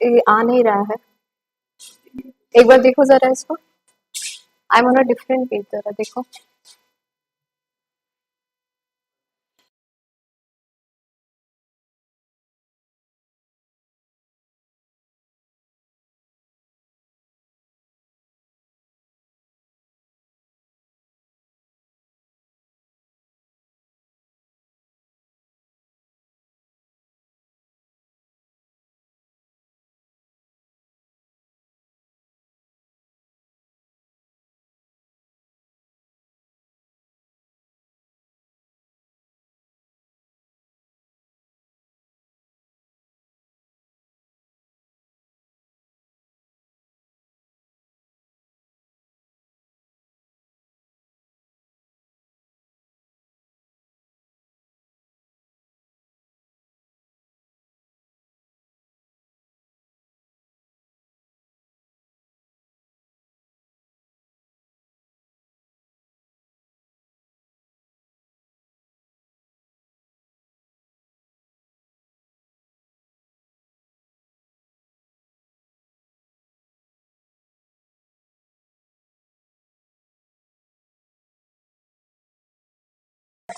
ये आ नहीं रहा है, एक बार देखो जरा इसको। I am on a different page, जरा देखो।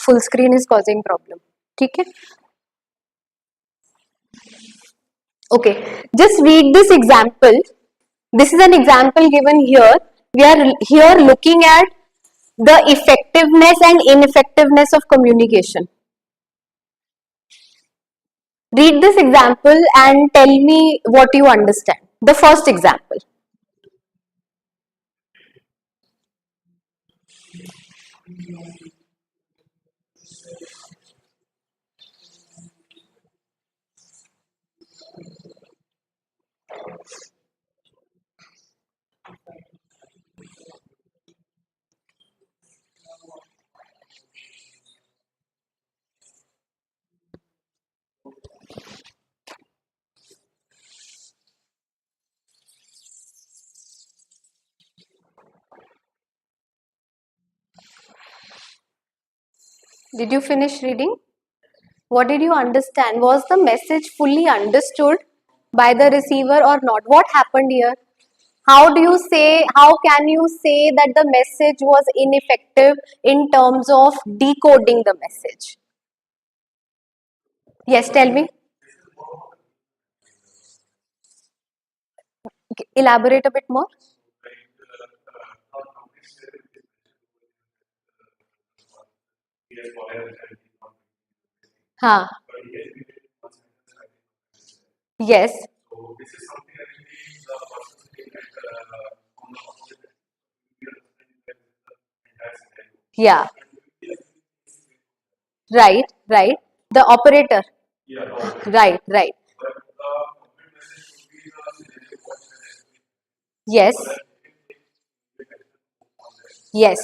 Full screen is causing problem, ठीक है। Okay, just read this example. This is an example given here. We are here looking at the effectiveness and ineffectiveness of communication. Read this example and tell me what you understand. The first example. Did you finish reading? What did you understand? Was the message fully understood by the receiver or not? What happened here? How can you say that the message was ineffective in terms of decoding the message? Yes, tell me. Elaborate a bit more. Huh. Yes. Yeah. Right, right. The operator. Right, right. Yes. Yes.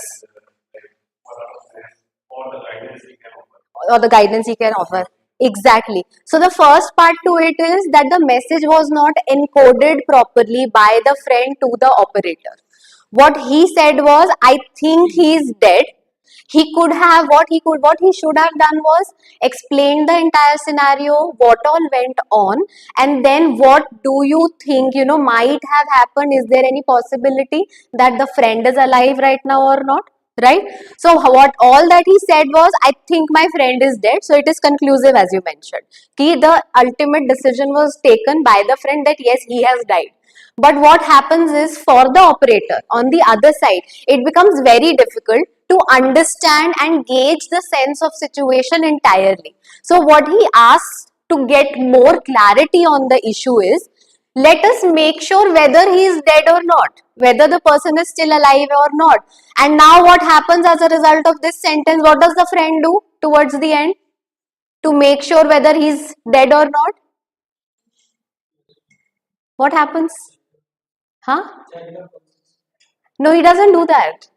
Or the guidance he can offer. Exactly. So the first part to it is that the message was not encoded properly by the friend to the operator. What he said was, I think he is dead. He could have what he should have done was explain the entire scenario, what all went on, and then what do you think, might have happened. Is there any possibility that the friend is alive right now or not? Right? So what all that he said was, I think my friend is dead. So it is conclusive, as you mentioned. The ultimate decision was taken by the friend that yes, he has died. But what happens is, for the operator on the other side, it becomes very difficult to understand and gauge the sense of situation entirely. So what he asks to get more clarity on the issue is, let us make sure whether he is dead or not, whether the person is still alive or not. And now what happens as a result of this sentence? What does the friend do towards the end to make sure whether he is dead or not? What happens? Huh? No, he doesn't do that.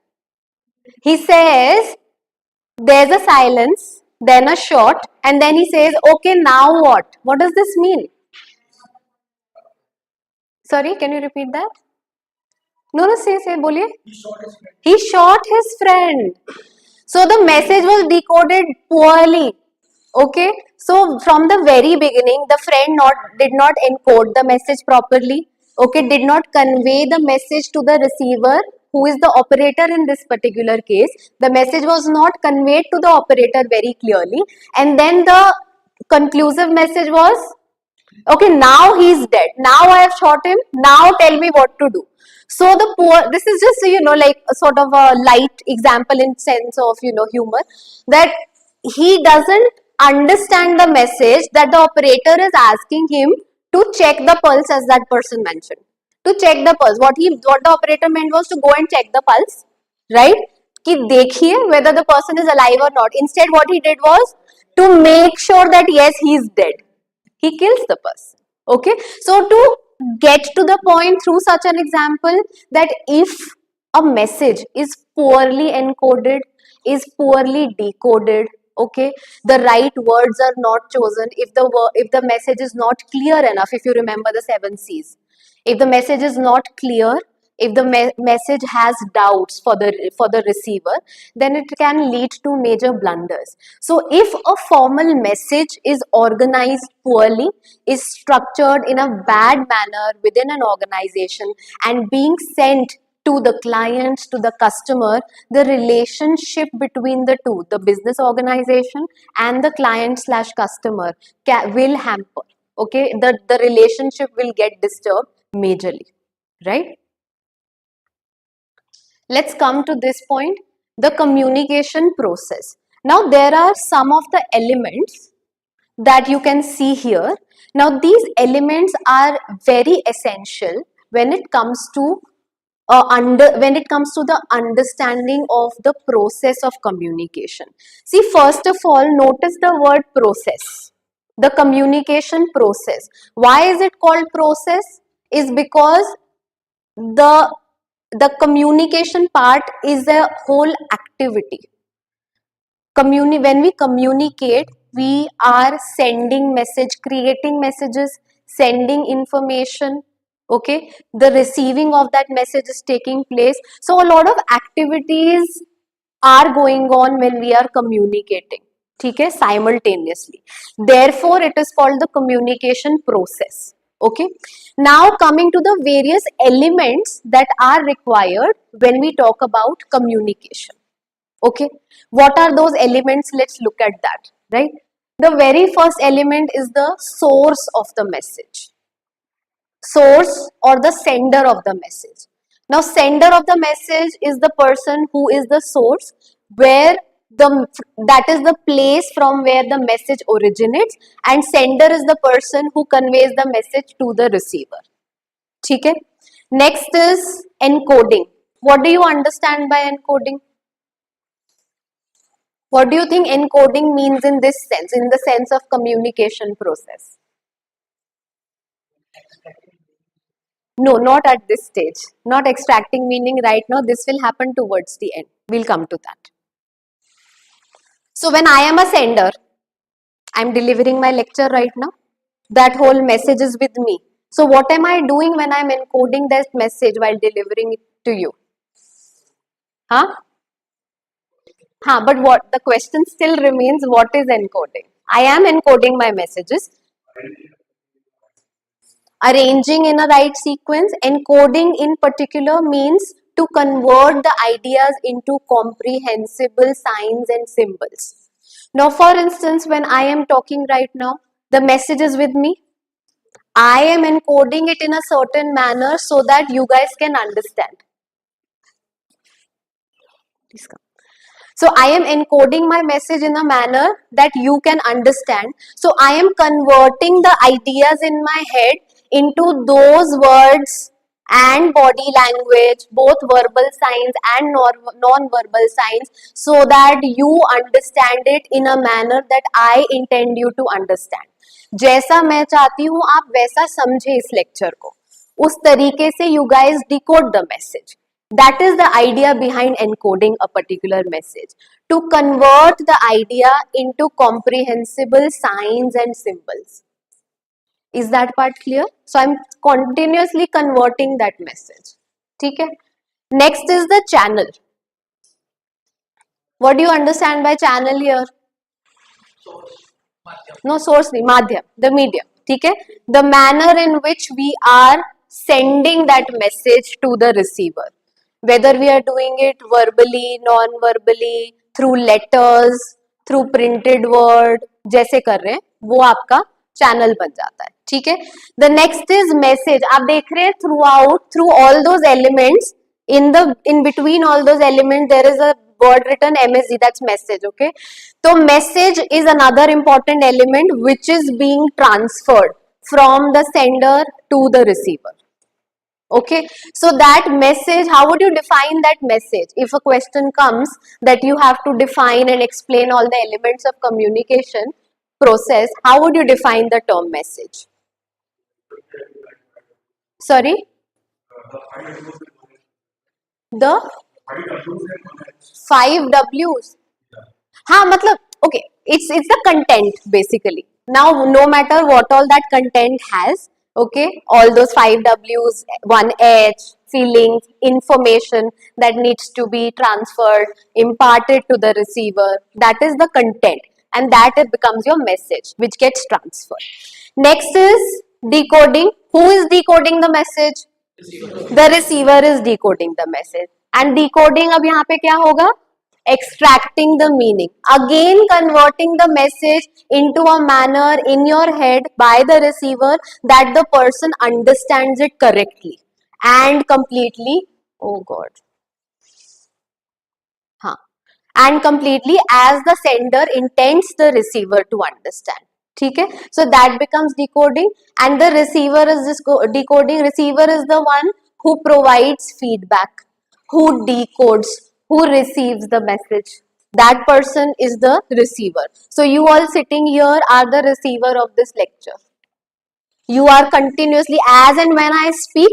He says, there's a silence, then a shot, and then he says, okay, now what? What does this mean? Sorry, can you repeat that? No, say, boliye. He shot his friend. So the message was decoded poorly. Okay, so from the very beginning, the friend did not encode the message properly. Okay, did not convey the message to the receiver, who is the operator in this particular case. The message was not conveyed to the operator very clearly, and then the conclusive message was, okay, now he's dead. Now I have shot him. Now tell me what to do. So the poor, this is just, like a sort of a light example in sense of, humor, that he doesn't understand the message that the operator is asking him to check the pulse, as that person mentioned. To check the pulse. What the operator meant was to go and check the pulse, right? कि देखिए whether the person is alive or not. Instead, what he did was to make sure that yes, he is dead. He kills the person. Okay, so to get to the point through such an example, that if a message is poorly encoded, is poorly decoded, okay, the right words are not chosen, if the message is not clear enough, if you remember the 7 C's, if the message is not clear, if the message has doubts for the receiver, then it can lead to major blunders. So if a formal message is organized poorly, is structured in a bad manner within an organization, and being sent to the client, to the customer, the relationship between the two, the business organization and the client slash customer, will hamper. Okay, the relationship will get disturbed majorly, right? Let's come to this point, the communication process. Now there are some of the elements that you can see here. Now these elements are very essential when it comes to the understanding of the process of communication. See, first of all, notice the word process, the communication process. Why is it called process? Is because the communication part is a whole activity. When we communicate, we are sending message, creating messages, sending information. Okay, the receiving of that message is taking place. So a lot of activities are going on when we are communicating. Okay, simultaneously. Therefore, it is called the communication process. Okay. Now coming to the various elements that are required when we talk about communication. Okay, what are those elements? Let's look at that, right? The very first element is the source of the message. Source or the sender of the message. Now, sender of the message is the person who is the source, where that is the place from where the message originates, and sender is the person who conveys the message to the receiver. Okay? Next is encoding. What do you understand by encoding? What do you think encoding means in this sense, in the sense of communication process? No, not at this stage. Not extracting meaning right now. This will happen towards the end. We'll come to that. So when I am a sender, I'm delivering my lecture right now. That whole message is with me. So what am I doing when I'm encoding that message while delivering it to you? Huh? But what the question still remains, what is encoding? I am encoding my messages. Arranging in a right sequence. Encoding in particular means to convert the ideas into comprehensible signs and symbols. Now, for instance, when I am talking right now, the message is with me. I am encoding it in a certain manner so that you guys can understand. Please come. So I am encoding my message in a manner that you can understand. So I am converting the ideas in my head into those words and body language, both verbal signs and non-verbal signs, so that you understand it in a manner that I intend you to understand. जैसा मैं चाहती हूँ आप वैसा समझे इस lecture को, उस तरीके से you guys decode the message. That is the idea behind encoding a particular message, to convert the idea into comprehensible signs and symbols. Is that part clear? So I'm continuously converting that message. Okay? Next is the channel. What do you understand by channel here? No source नहीं, माध्यम, the medium, ठीक है. The manner in which we are sending that message to the receiver, whether we are doing it verbally, non-verbally, through letters, through printed word, जैसे कर रहे हैं वो आपका चैनल बन जाता है, ठीक है. The next is message. आप देख रहे हैं through out, through all those elements, in between all those elements there is a word written MSG, that's message. Okay, so message is another important element which is being transferred from the sender to the receiver. Okay, so that message, how would you define that message? If a question comes that you have to define and explain all the elements of communication process, how would you define the term message? Sorry, the 5 W's. हाँ मतलब okay, it's the content basically. Now no matter what all that content has, okay, all those 5 W's, 1 H, feelings, information that needs to be transferred, imparted to the receiver, that is the content, and that it becomes your message which gets transferred. Next is decoding. Who is decoding the message? The receiver is decoding the message. And decoding अब यहाँ पे क्या होगा? Extracting the meaning, again converting the message into a manner in your head by the receiver that the person understands it correctly and completely. Oh god, हाँ, and completely as the sender intends the receiver to understand. ठीक है, so that becomes decoding. And the receiver is this decoding. Receiver is the one who provides feedback, who decodes, who receives the message. That person is the receiver. So you all sitting here are the receiver of this lecture. You are continuously, as and when I speak,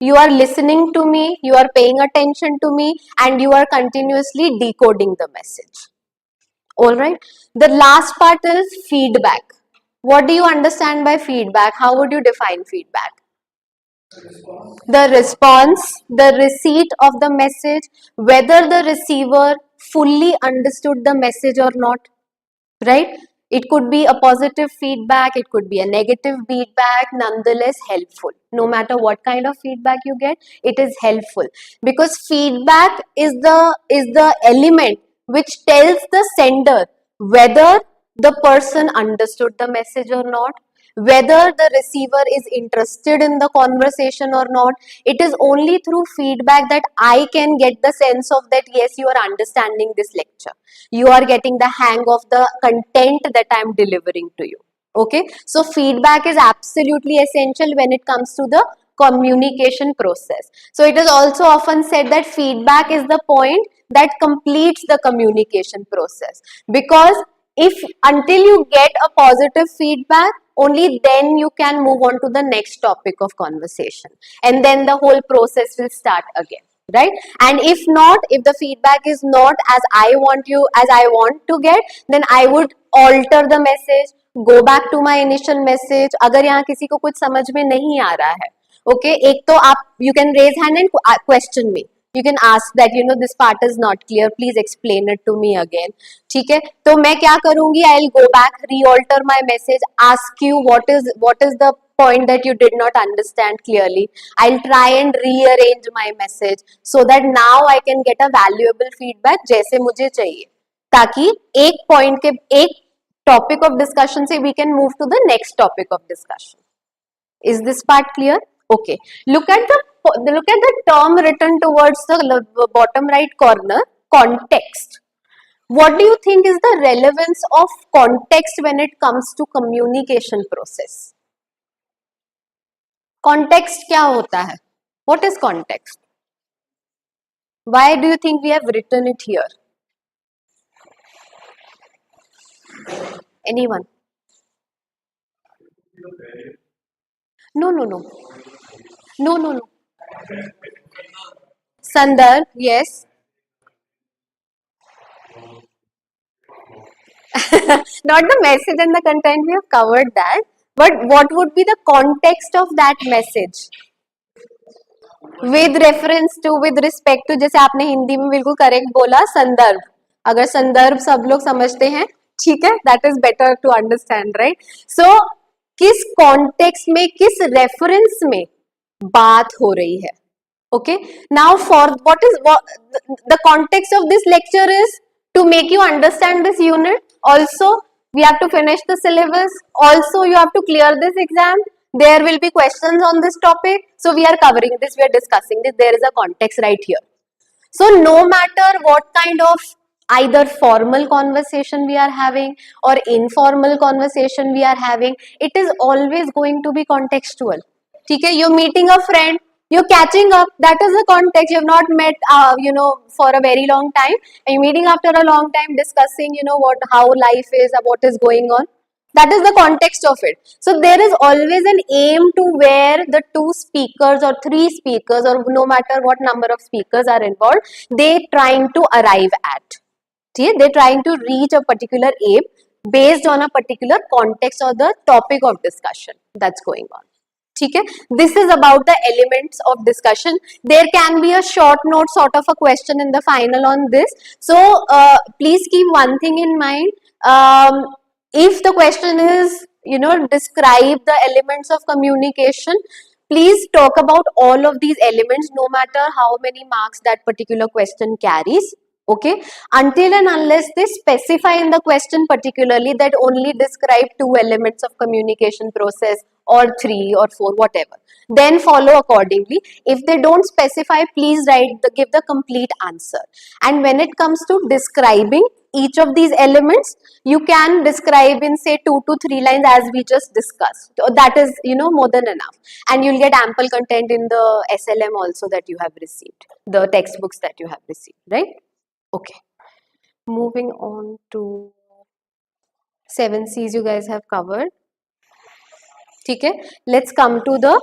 you are listening to me, you are paying attention to me, and you are continuously decoding the message. Alright, the last part is feedback. What do you understand by feedback? How would you define feedback? The response, the receipt of the message, whether the receiver fully understood the message or not, right? It could be a positive feedback, it could be a negative feedback, nonetheless helpful. No matter what kind of feedback you get, it is helpful because feedback is the element which tells the sender whether the person understood the message or not, whether the receiver is interested in the conversation or not. It is only through feedback that I can get the sense of that yes, you are understanding this lecture, you are getting the hang of the content that I am delivering to you. Okay, so feedback is absolutely essential when it comes to the communication process. So it is also often said that feedback is the point that completes the communication process, because if until you get a positive feedback, only then you can move on to the next topic of conversation, and then the whole process will start again, right? And if not, if the feedback is not as I want to get, then I would alter the message, go back to my initial message. अगर यहाँ किसी को कुछ समझ में नहीं आ रहा है, okay, एक तो आप you can raise hand and question me. You can ask that this part is not clear, please explain it to me again. ठीक है, तो मैं क्या करूंगी, I'll go back, re-alter my message, ask you what is the point that you did not understand clearly. I'll try and rearrange my message so that now I can get a valuable feedback जैसे मुझे चाहिए, ताकि एक point के एक topic of discussion से we can move to the next topic of discussion. Is this part clear? Okay. Look at the term written towards the bottom right corner, context. What do you think is the relevance of context when it comes to communication process? Context क्या होता है? What is context? Why do you think we have written it here? Anyone? No. Sandar, yes. Not the message and the content, we have covered that. But what would be the context of that message? With reference to, with respect to, जैसे आपने हिंदी में बिल्कुल correct बोला, संदर्भ. अगर संदर्भ सब लोग समझते हैं ठीक है, that is better to understand, right? So किस context में, किस reference में बात हो रही है? Okay, now for what the context of this lecture is to make you understand this unit. Also, we have to finish the syllabus. Also, you have to clear this exam. There will be questions on this topic. So, we are covering this, we are discussing this. There is a context right here. So, no matter what kind of either formal conversation we are having or informal conversation we are having, it is always going to be contextual. ठीक है, you're meeting a friend, you're catching up, that is the context. You have not met for a very long time, and you're meeting after a long time, discussing how life is, what is going on. That is the context of it. So there is always an aim to where the two speakers or three speakers, or no matter what number of speakers are involved, they trying to arrive at. They're trying to reach a particular aim based on a particular context or the topic of discussion that's going on. ठीक है, this is about the elements of discussion. There can be a short note sort of a question in the final on this. So please keep one thing in mind. If the question is describe the elements of communication, please talk about all of these elements, no matter how many marks that particular question carries. Okay, until and unless they specify in the question particularly that only describe 2 elements of communication process or 3 or 4, whatever, then follow accordingly. If they don't specify, please give the complete answer. And when it comes to describing each of these elements, you can describe in say 2 to 3 lines as we just discussed. So that is more than enough, and you'll get ample content in the SLM also that you have received, the textbooks that you have received, right? Okay, moving on to 7 C's you guys have covered. Okay, let's come to the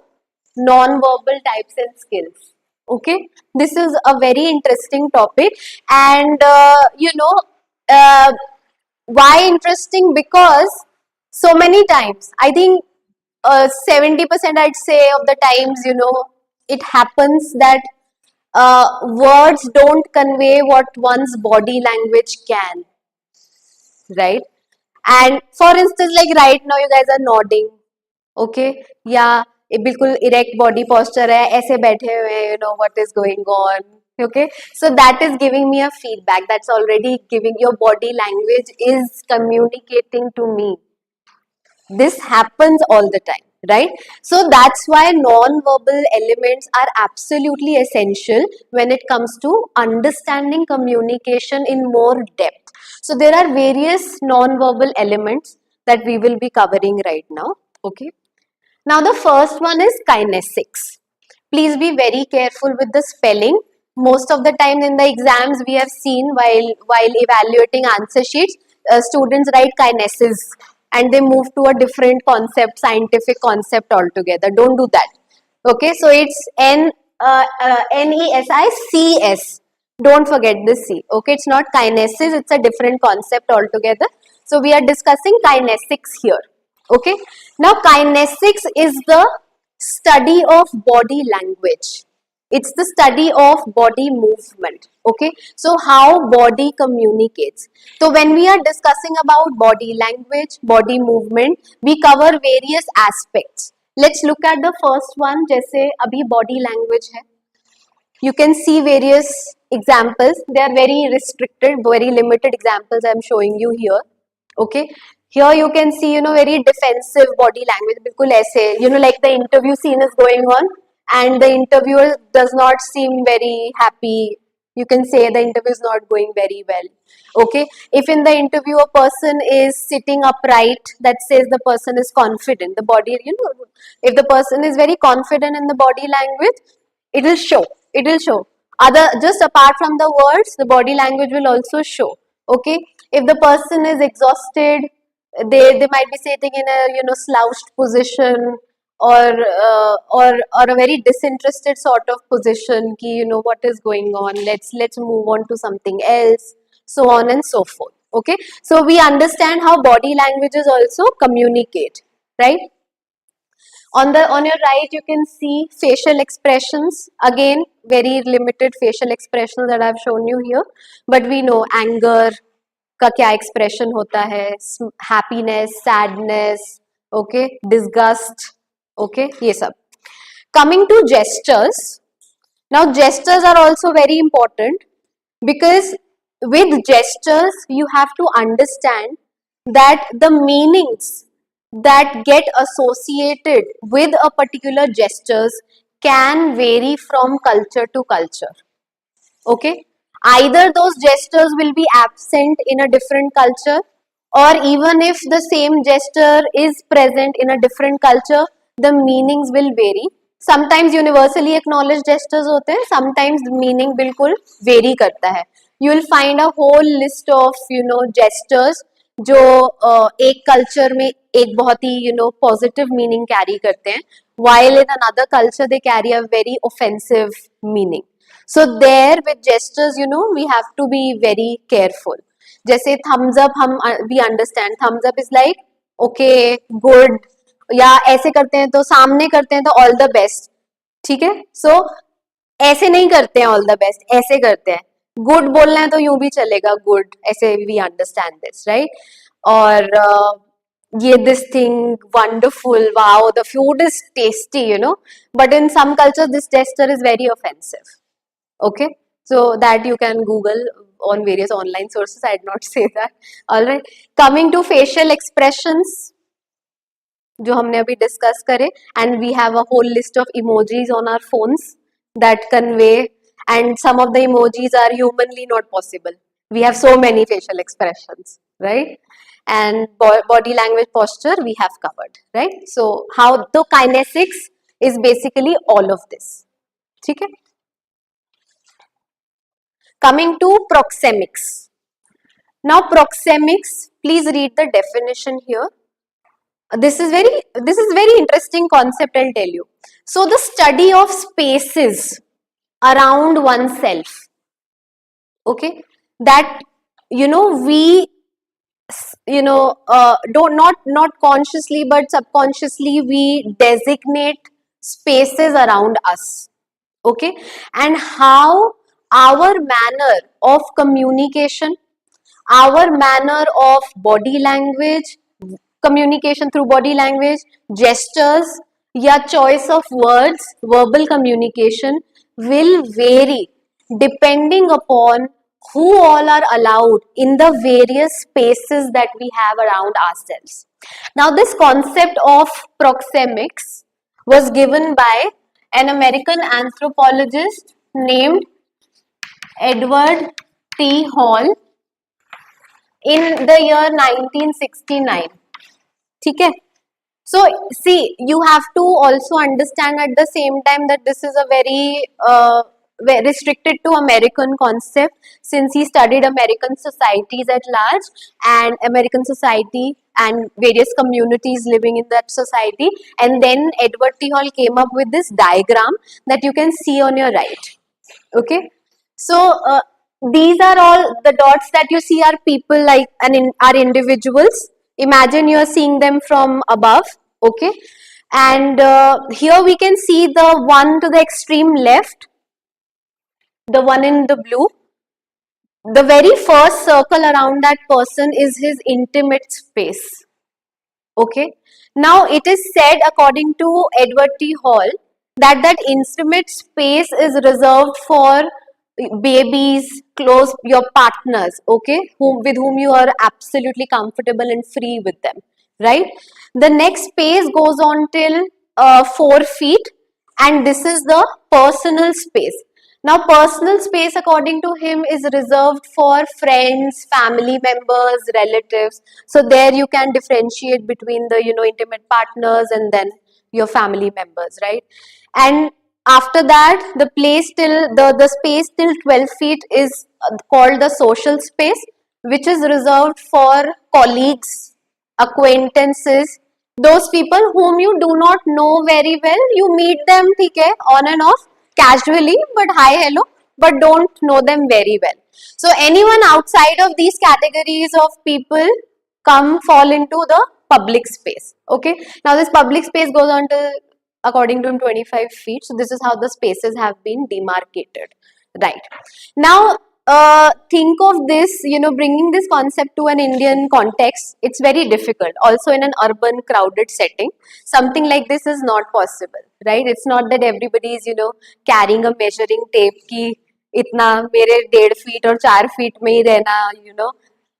non-verbal types and skills. Okay, this is a very interesting topic, and why interesting? Because so many times, I think 70% I'd say of the times, it happens that words don't convey what one's body language can, right? And for instance, like right now you guys are nodding, okay, या ये बिल्कुल erect body posture है, ऐसे बैठे हुए हैं, what is going on, okay? So that is giving me a feedback, that's already giving, your body language is communicating to me. This happens all the time, right? So that's why non-verbal elements are absolutely essential when it comes to understanding communication in more depth. So there are various non-verbal elements that we will be covering right now, okay? Now the first one is kinesics. Please be very careful with the spelling. Most of the time in the exams we have seen while evaluating answer sheets, students write kinesis and they move to a different concept, scientific concept altogether. Don't do that. Okay, so it's N-E-S-I-C-S. Don't forget this C. Okay, it's not kinesis, it's a different concept altogether. So we are discussing kinesics here. Okay, now kinesics is the study of body language. It's the study of body movement. Okay, so how body communicates. So when we are discussing about body language, body movement, we cover various aspects. Let's look at the first one. जैसे अभी body language है. You can see various examples. They are very restricted, very limited examples I am showing you here. Okay. Here you can see, very defensive body language. बिल्कुल ऐसे, like the interview scene is going on and the interviewer does not seem very happy. You can say the interview is not going very well. Okay. If in the interview a person is sitting upright, that says the person is confident. The body, if the person is very confident in the body language, it will show. It will show. Just apart from the words, the body language will also show. Okay. If the person is exhausted, they might be sitting in a slouched position or a very disinterested sort of position. Ki, what is going on? Let's move on to something else. So on and so forth. Okay. So we understand how body languages also communicate, right? On your right, you can see facial expressions. Again, very limited facial expressions that I have shown you here. But we know anger, का क्या expression होता है, happiness, sadness, okay, disgust, okay, ये सब. Coming to gestures. Now gestures are also very important because with gestures you have to understand that the meanings that get associated with a particular gestures can vary from culture to culture. Okay, either those gestures will be absent in a different culture, or even if the same gesture is present in a different culture, the meanings will vary. Sometimes universally acknowledged gestures होते हैं, sometimes meaning बिल्कुल vary करता है. You will find a whole list of gestures जो एक culture में एक बहुत ही पॉजिटिव मीनिंग कैरी करते हैं, while in another culture they carry a very offensive meaning. So there with gestures we have to be very careful. जैसे thumbs up हम we understand thumbs up is like okay, good, या ऐसे करते हैं तो सामने करते हैं तो all the best, ठीक है. So ऐसे नहीं करते हैं all the best, ऐसे करते हैं. गुड बोलना है तो यूं भी चलेगा, गुड, ऐसे वी अंडरस्टैंड दिस, राइट. और ये this thing wonderful, wow, the food is tasty, but in some culture this gesture is very offensive. Okay, so that you can Google on various online sources. I did not say that. All right, coming to facial expressions जो हमने अभी discuss करे, and we have a whole list of emojis on our phones that convey, and some of the emojis are humanly not possible. We have so many facial expressions, right? And body language, posture we have covered, right? So how the kinesics is basically all of this. ठीक है. Coming to proxemics. Now proxemics, please read the definition here. This is very interesting concept, I'll tell you. So the study of spaces around oneself, okay, that we don't, not consciously but subconsciously we designate spaces around us, okay, and how our manner of communication, our manner of body language, communication through body language, gestures, या choice of words, verbal communication will vary depending upon who all are allowed in the various spaces that we have around ourselves. Now this concept of proxemics was given by an American anthropologist named Edward T. Hall in the year 1969. ठीक है. So see, you have to also understand at the same time that this is a very restricted to American concept, since he studied American societies at large and American society and various communities living in that society, and then Edward T. Hall came up with this diagram that you can see on your right. Okay, so these are all the dots that you see are people, like are individuals. Imagine you are seeing them from above, okay, and here we can see the one to the extreme left, the one in the blue. The very first circle around that person is his intimate space, okay. Now it is said, according to Edward T. Hall, that intimate space is reserved for babies, close, your partners, okay, with whom you are absolutely comfortable and free with them, right? The next space goes on till 4 feet, and this is the personal space. Now personal space, according to him, is reserved for friends, family members, relatives. So there you can differentiate between the intimate partners and then your family members, right? And after that, the place till the space till 12 feet is called the social space, which is reserved for colleagues, acquaintances, those people whom you do not know very well. You meet them, okay, on and off, casually, but hi, hello, but don't know them very well. So anyone outside of these categories of people fall into the public space, okay. Now this public space goes on to, according to him, 25 feet. So this is how the spaces have been demarcated, right? Now think of this, bringing this concept to an Indian context, it's very difficult. Also, in an urban, crowded setting, something like this is not possible, right? It's not that everybody is, carrying a measuring tape ki itna मेरे 1.5 feet और 4 feet में ही रहना,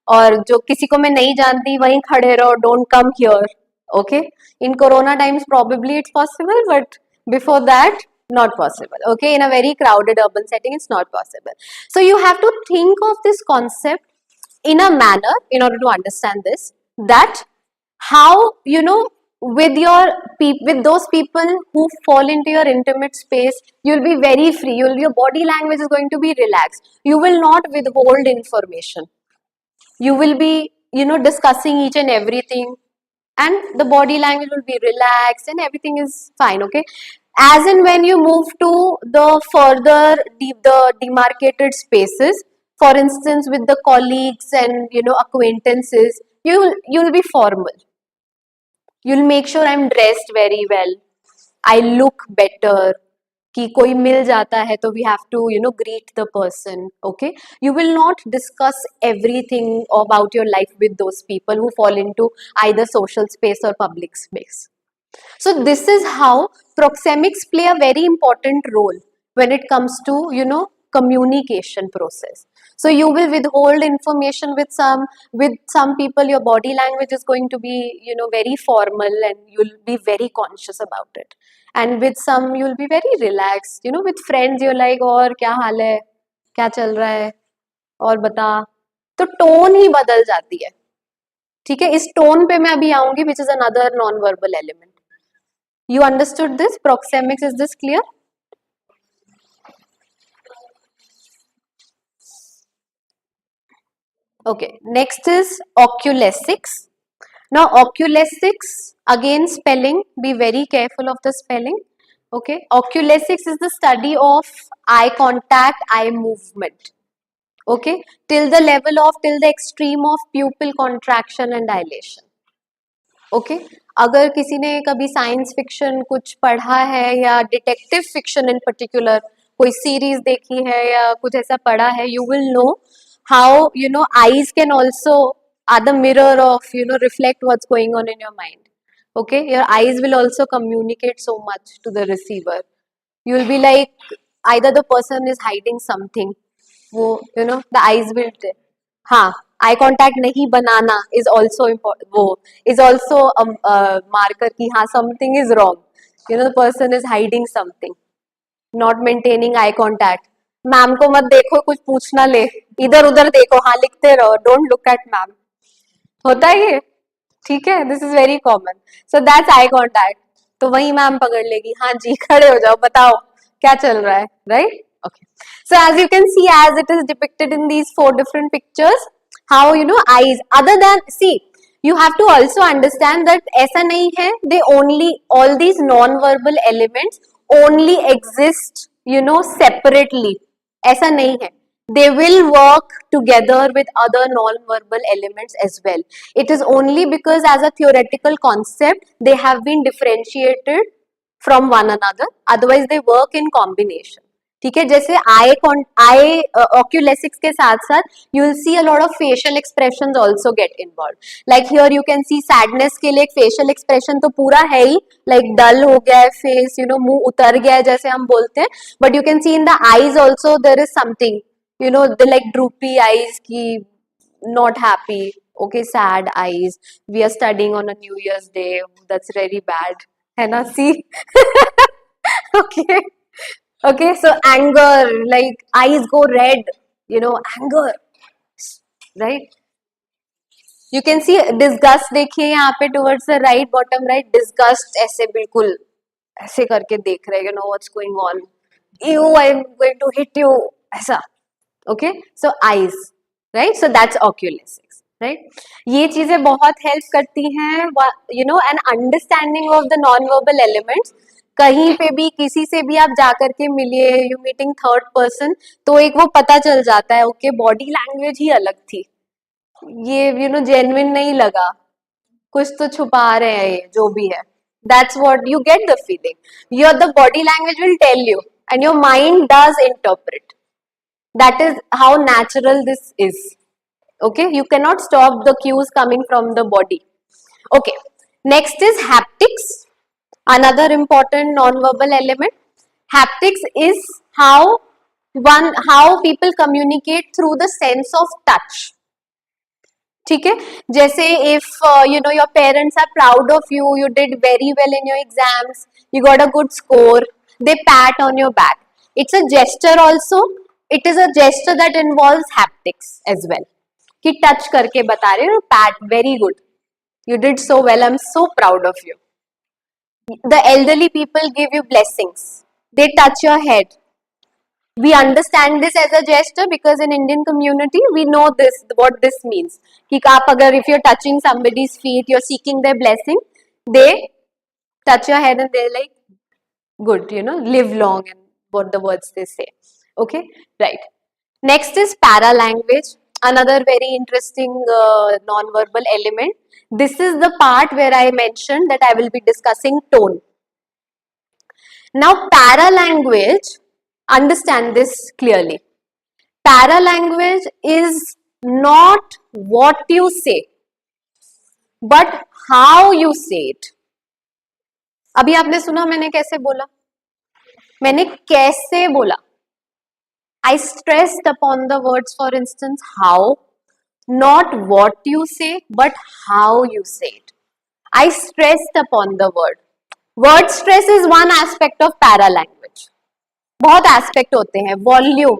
और जो किसी को मैं नहीं जानती वहीं खड़े रहो, don't come here. Okay, in corona times probably it's possible, but before that not possible. Okay, in a very crowded urban setting it's not possible. So you have to think of this concept in a manner in order to understand this, that how, with with those people who fall into your intimate space, you'll be very free, your body language is going to be relaxed, you will not withhold information, you will be, discussing each and everything, and the body language will be relaxed and everything is fine. Okay, as in when you move to the further the demarcated spaces, for instance with the colleagues and acquaintances, you'll be formal, you'll make sure I'm dressed very well, I look better, कि कोई मिल जाता है तो we have to greet the person. Okay, you will not discuss everything about your life with those people who fall into either social space or public space. So this is how proxemics play a very important role when it comes to communication process. So you will withhold information with some people, your body language is going to be very formal and you'll be very conscious about it, and with some you'll be very relaxed. With friends you're like, और क्या हाल है, क्या चल रहा है, और बता, तो टोन ही बदल जाती है. ठीक है, इस टोन पे मैं अभी आऊंगी, which is another non-verbal element. You understood this? Proxemics, is this clear? Okay, next is oculesics. Now, oculesics, again spelling, be very careful of the spelling. Okay, oculesics is the study of eye contact, eye movement. Okay, till the extreme of pupil contraction and dilation. Okay अगर किसी ने कभी science fiction कुछ पढ़ा है या detective fiction in particular कोई series देखी है या कुछ ऐसा पढ़ा है, you will know how eyes can also are the mirror of reflect what's going on in your mind. Okay, your eyes will also communicate so much to the receiver. You will be like either the person is hiding something, वो the eyes will हाँ, eye contact नहीं बनाना is also वो is also marker की हाँ something is wrong, the person is hiding something, not maintaining eye contact. Ma'am को मत देखो, कुछ पूछना ले, इधर उधर देखो, हाँ लिखते रहो, डोंट लुक एट मैम. होता है ये, ठीक है, this is very common. So that's eye contact. तो वही मैम पकड़ लेगी, हाँ जी खड़े हो जाओ, बताओ क्या चल रहा है, right? Okay. So as you can see, as it is depicted in these 4 different pictures, how eyes, other than, see, you have to also understand that ऐसा नहीं है, they only, all these non-verbal elements only exist separately. ऐसा नहीं है, they will work together with other non-verbal elements as well. It is only because as a theoretical concept they have been differentiated from one another, otherwise they work in combination. ठीक है, जैसे आई oculesics के साथ साथ you will see a lot of facial expressions also get involved. Like here you can see sadness के लिए एक facial expression तो पूरा है ही, like dull हो गया है face, मुंह उतर गया है जैसे हम बोलते हैं, but you can see in the eyes also there is something, the like droopy eyes की not happy, okay, sad eyes. We are studying on a New Year's Day, that's very bad, है ना, see. Okay. Okay, so anger, like eyes go red, anger, right? You can see disgust, देखिए यहाँ पे towards the right, bottom right, disgust ऐसे बिल्कुल ऐसे करके देख रहे, what's going on, you, I'm going to hit you, ऐसा. Okay, so eyes, right? So that's oculesics, right? ये चीजें बहुत help करती हैं, an understanding of the non-verbal elements. कहीं पे भी किसी से भी आप जाकर के मिलिए, यू मीटिंग थर्ड पर्सन, तो एक वो पता चल जाता है, ओके बॉडी लैंग्वेज ही अलग थी, ये जेन्युइन नहीं लगा, कुछ तो छुपा रहे हैं ये जो भी है. That's what you get the feeling, your the body language will tell you and your mind does interpret. That is how natural this is. Okay, you cannot stop the cues coming from the body. Okay, next is haptics, another important non-verbal element. Haptics is how people communicate through the sense of touch. ठीक है, जैसे if you know your parents are proud of you, you did very well in your exams, you got a good score, they pat on your back. It's a gesture also. It is a gesture that involves haptics as well. कि touch करके बता रहे हो, pat, very good, you did so well, I'm so proud of you. The elderly people give you blessings, they touch your head. We understand this as a gesture because in Indian community we know this, what this means. कि आप अगर if you're touching somebody's feet, you're seeking their blessing, they touch your head and they're like, good, you know, live long, and what the words they say. Okay, right. Next is paralanguage, another very interesting non-verbal element. This is the part where I mentioned that I will be discussing tone. Now, paralanguage, understand this clearly. Paralanguage is not what you say, but how you say it. अभी आपने सुना मैंने कैसे बोला? मैंने कैसे बोला? I stressed upon the words, for instance, how, not what you say, but how you say it. I stressed upon the word. Word stress is one aspect of paralanguage. बहुत एस्पेक्ट होते हैं. Volume,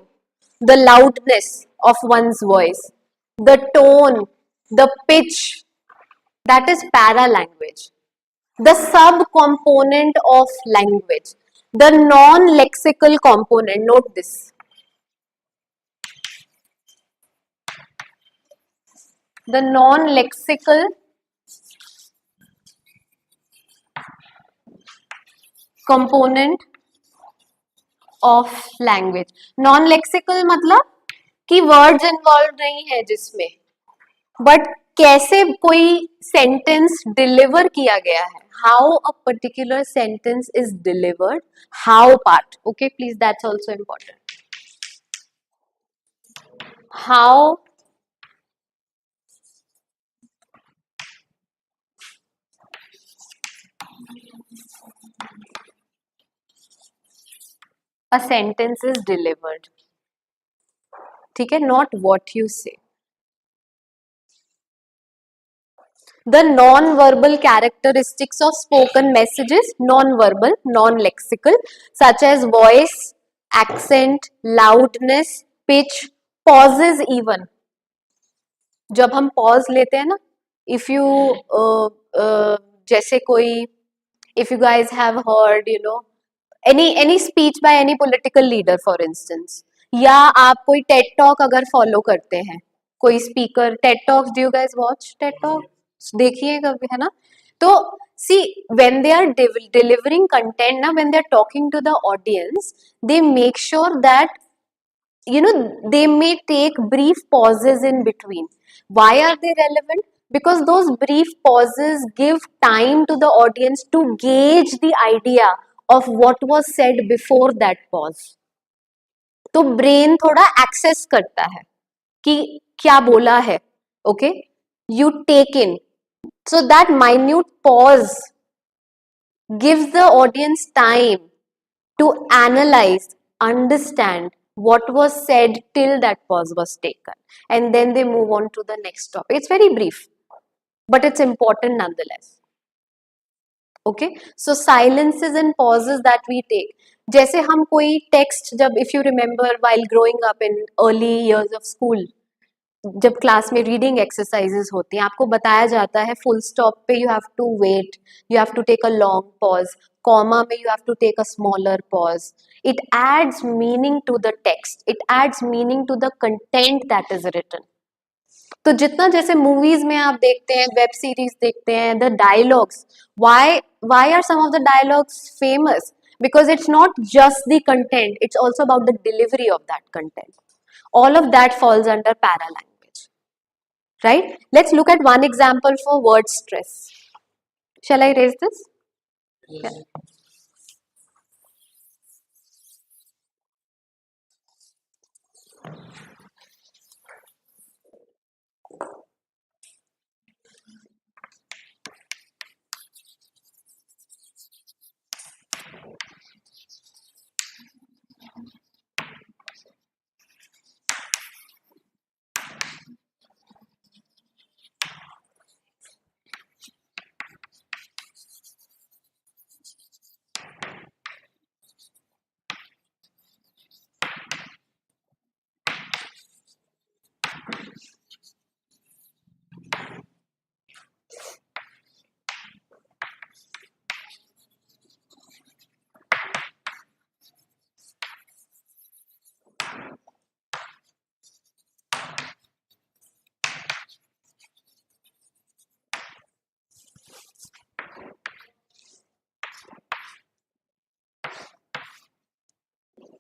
the loudness of one's voice, the tone, the pitch, that is paralanguage. The sub-component of language, the non-lexical component, note this. The non-lexical component of language. Non-lexical मतलब कि words involved नहीं है जिसमें, but कैसे कोई sentence deliver किया गया है, how a particular sentence is delivered, how part. Okay, please, that's also important. How a sentence is delivered. ठीक है, not what you say. The non-verbal characteristics of spoken messages, non-verbal, non-lexical, such as voice, accent, loudness, pitch, pauses even. जब हम pause लेते हैं ना, if you जैसे कोई, if you guys have heard, you know, any speech by any political leader, for instance, या आप कोई TED talk अगर follow करते हैं, कोई speaker, TED talks, do you guys watch TED talks? देखिए कभी, है ना? तो see, when they are delivering content ना, when they are talking to the audience, they make sure that, you know, they may take brief pauses in between. Why are they relevant? Because those brief pauses give time to the audience to gauge the idea of what was said before that pause. तो brain थोड़ा access करता है कि क्या बोला है. Okay, you take in, so that minute pause gives the audience time to analyze, understand what was said till that pause was taken, and then they move on to the next topic. It's very brief, but it's important nonetheless. Okay, so silences and pauses that we take. जैसे हम कोई text, जब if you remember while growing up in early years of school, जब class में reading exercises होती हैं, आपको बताया जाता है फुल स्टॉप पे you have to wait, you have to take a long pause, comma में you have to take a smaller pause. It adds meaning to the text, it adds meaning to the content that is written. तो जितना जैसे movies में आप देखते हैं, web series देखते हैं, the dialogues, why are some of the dialogues famous? Because it's not just the content, it's also about the delivery of that content. All of that falls under paralanguage, right? Let's look at one example for word stress. Shall I raise this? Yes. Yeah.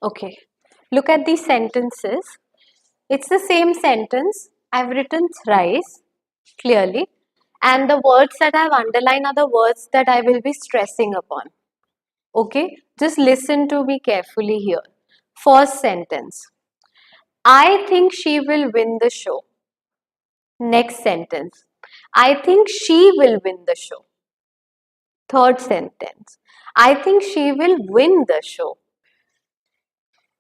Okay, look at these sentences. It's the same sentence. I've written thrice clearly, and the words that I've underlined are the words that I will be stressing upon. Okay, just listen to me carefully here. First sentence, I think she will win the show. Next sentence, I think she will win the show. Third sentence, I think she will win the show.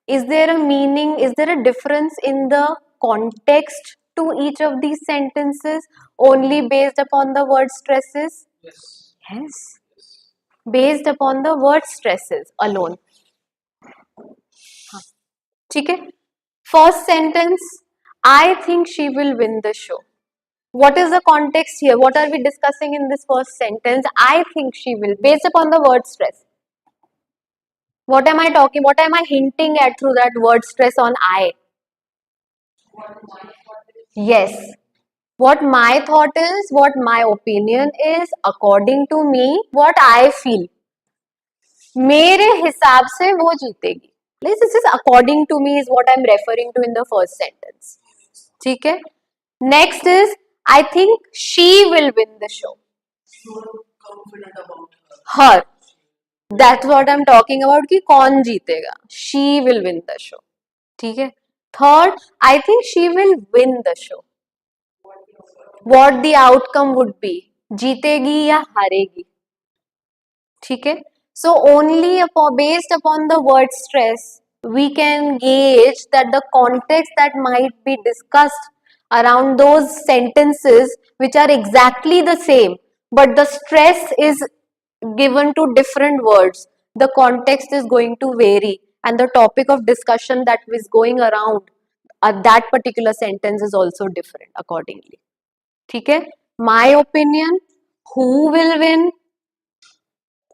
Is there a meaning? Is there a difference in the context to each of these sentences only based upon the word stresses? Yes. Based upon the word stresses alone. ठीक है? First sentence, I think she will win the show. What is the context here? What are we discussing in this first sentence? I think she will, based upon the word stress. What am I talking? What am I hinting at through that word stress on I? Yes. What my thought is, what my opinion is, according to me, what I feel. मेरे हिसाब से वो जीतेगी. This is according to me is what I'm referring to in the first sentence. ठीक है? Next is I think she will win the show. Her. That's what I'm talking about कि कौन जीतेगा. She will win the show. ठीक है? Third, I think she will win the show. What the outcome would be. जीतेगी या हारेगी. ठीक है? So only based upon the word stress, we can gauge that the context that might be discussed around those sentences which are exactly the same, but the stress is given to different words. The context is going to vary, and the topic of discussion that is going around that particular sentence is also different accordingly. ठीक है? My opinion, who will win,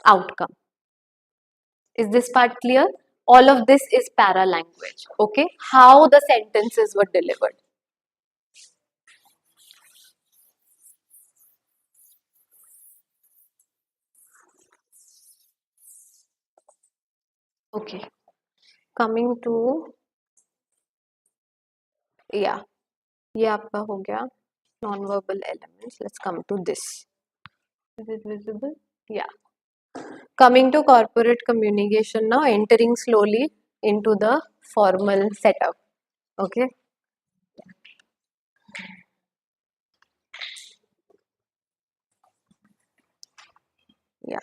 outcome. Is this part clear? All of this is para language. Okay? How the sentences were delivered. Okay. Coming to, yeah, ये आपका हो गया non-verbal elements. Let's come to this. Is it visible? Yeah. Coming to corporate communication now, entering slowly into the formal setup. Okay. Yeah.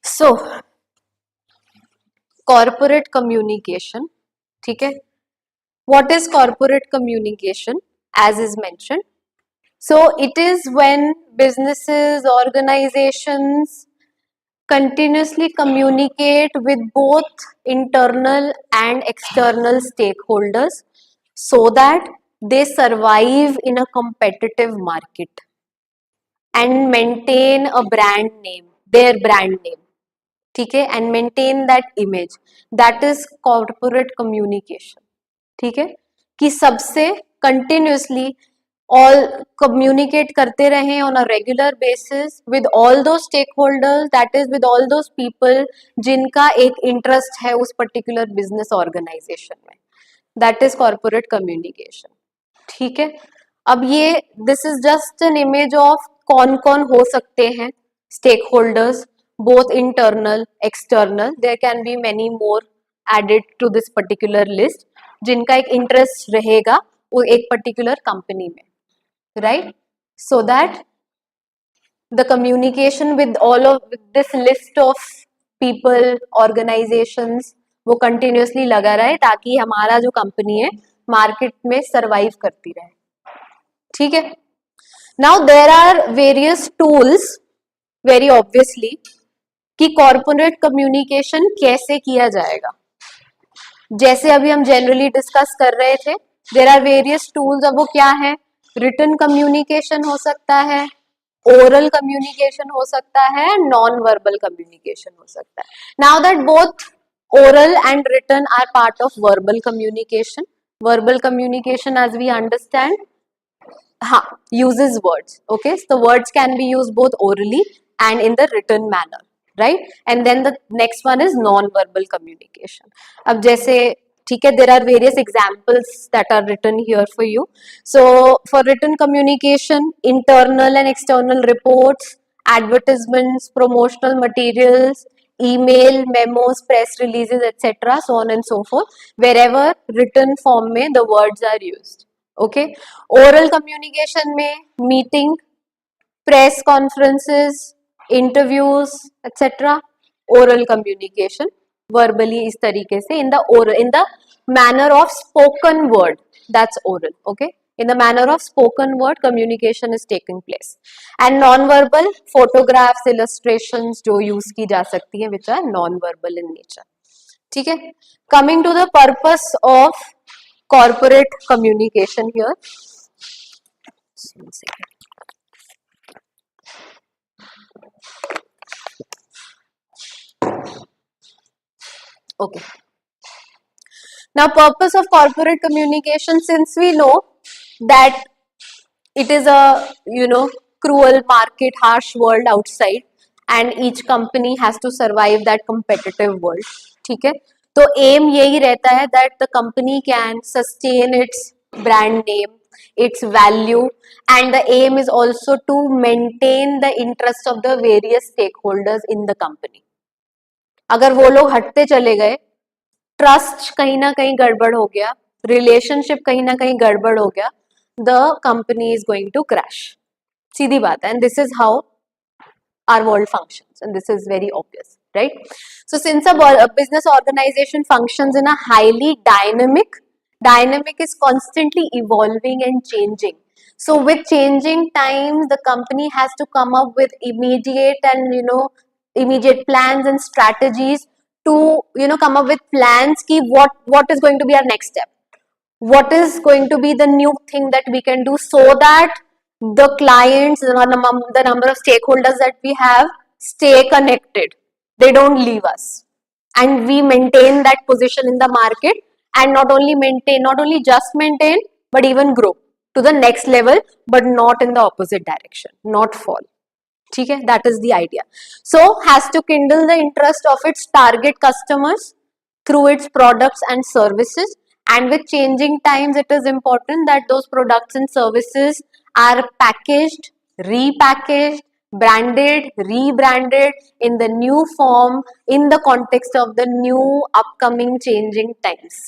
So, corporate communication. ठीक है? What is corporate communication? As is mentioned. So, it is when businesses, organizations continuously communicate with both internal and external stakeholders so that they survive in a competitive market and maintain a brand name, their brand name. ठीक है? And maintain that image. That is corporate communication. ठीक है? कि सबसे continuously all communicate करते रहें on a regular basis with all those stakeholders, that is with all those people जिनका एक interest है उस particular business organization में. That is corporate communication. ठीक है? अब ये this is just an image of कौन कौन हो सकते हैं stakeholders, both internal, external. There can be many more added to this particular list जिनका एक interest रहेगा वो एक particular company में. Right? So that the communication with all of this list of people, organizations वो continuously लगा रहे ताकि हमारा जो company है market में survive करती रहे. ठीक है? Now there are various tools very obviously कि corporate communication कैसे किया जाएगा. जैसे अभी हम जनरली डिस्कस कर रहे थे, देयर आर वेरियस टूल्स. अब वो क्या है? रिटन कम्युनिकेशन हो सकता है, ओरल कम्युनिकेशन हो सकता है, नॉन वर्बल कम्युनिकेशन हो सकता है. Now that both oral and written are part of verbal communication. Verbal communication, as we understand, uses words. Okay, so the words can be used both orally and in the written manner. right? And then the next one is non-verbal communication. अब जैसे ठीक है, there are various examples that are written here for you. So for written communication, internal and external reports, advertisements, promotional materials, email, memos, press releases, etc., so on and so forth, wherever written form में the words are used. Okay, oral communication में meeting, press conferences, interviews, etc. Oral communication verbally इस तरीके से in the oral, in the manner of spoken word, that's oral. Okay, in the manner of spoken word communication is taking place. And non-verbal, photographs, illustrations जो use की जा सकती है which are non-verbal in nature. ठीक है, coming to the purpose of corporate communication here. One second. Okay. Now, purpose of corporate communication, since we know that it is a, cruel market, harsh world outside, and each company has to survive that competitive world. ठीक है, तो aim यही रहता है that the company can sustain its brand name, its value, and the aim is also to maintain the interest of the various stakeholders in the company. अगर वो लोग हटते चले गए, ट्रस्ट कहीं ना कहीं गड़बड़ हो गया, रिलेशनशिप कहीं ना कहीं गड़बड़ हो गया, the company is going to crash. सीधी बात है, and this is how our world functions, and this is very obvious, right? So since a business organization functions in a highly dynamic is constantly evolving and changing. So with changing times, the company has to come up with immediate and immediate plans and strategies to come up with plans ki what is going to be our next step, what is going to be the new thing that we can do so that the clients, the number of stakeholders that we have stay connected, they don't leave us, and we maintain that position in the market, and not only just maintain, but even grow to the next level, but not in the opposite direction, not fall. ठीक है, that is the idea. So has to kindle the interest of its target customers through its products and services, and with changing times it is important that those products and services are packaged, repackaged, branded, rebranded in the new form in the context of the new upcoming changing times,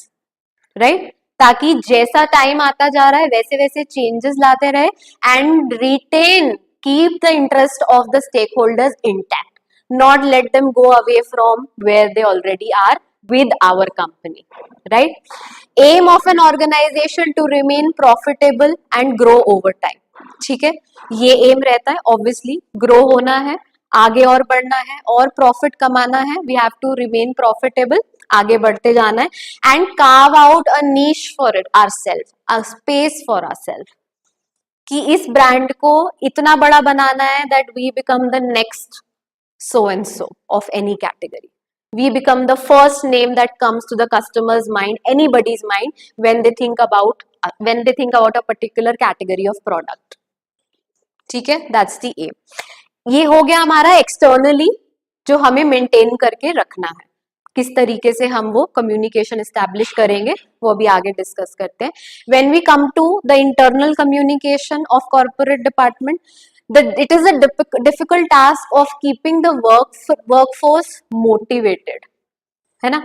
right? ताकि जैसा time आता जा रहा है वैसे वैसे changes लाते रहे, and retain, keep the interest of the stakeholders intact, not let them go away from where they already are with our company, right? Aim of an organization to remain profitable and grow over time. ठीक है, ये M रहता है, obviously grow होना है, आगे और बढ़ना है और प्रॉफिट कमाना है, we have to remain profitable, आगे बढ़ते जाना है, and carve out a niche for it ourselves, a space for ourselves, कि इस ब्रांड को इतना बड़ा बनाना है that we become the next so and so of any category. We become the first name that comes to the customer's mind, anybody's mind, when they think about a particular category of product. ठीक है, that's the aim. ये हो गया हमारा externally जो हमें maintain करके रखना है, किस तरीके से हम वो कम्युनिकेशन एस्टैब्लिश करेंगे वो भी आगे डिस्कस करते हैं. When we come to the internal communication of corporate department, it is a difficult task of keeping the workforce motivated, है ना,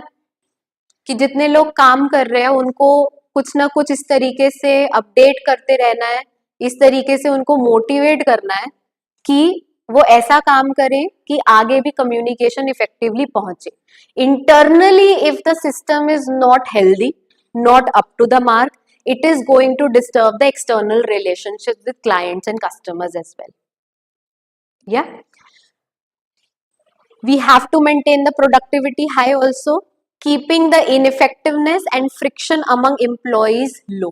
कि जितने लोग काम कर रहे हैं उनको कुछ ना कुछ इस तरीके से अपडेट करते रहना है, इस तरीके से उनको मोटिवेट करना है कि वो ऐसा काम करें कि आगे भी कम्युनिकेशन इफेक्टिवली पहुंचे. Internally if the system is not healthy, not up to the mark, it is going to disturb the external relationships with clients and customers as well. Yeah, we have to maintain the productivity high also, keeping the ineffectiveness and friction among employees low,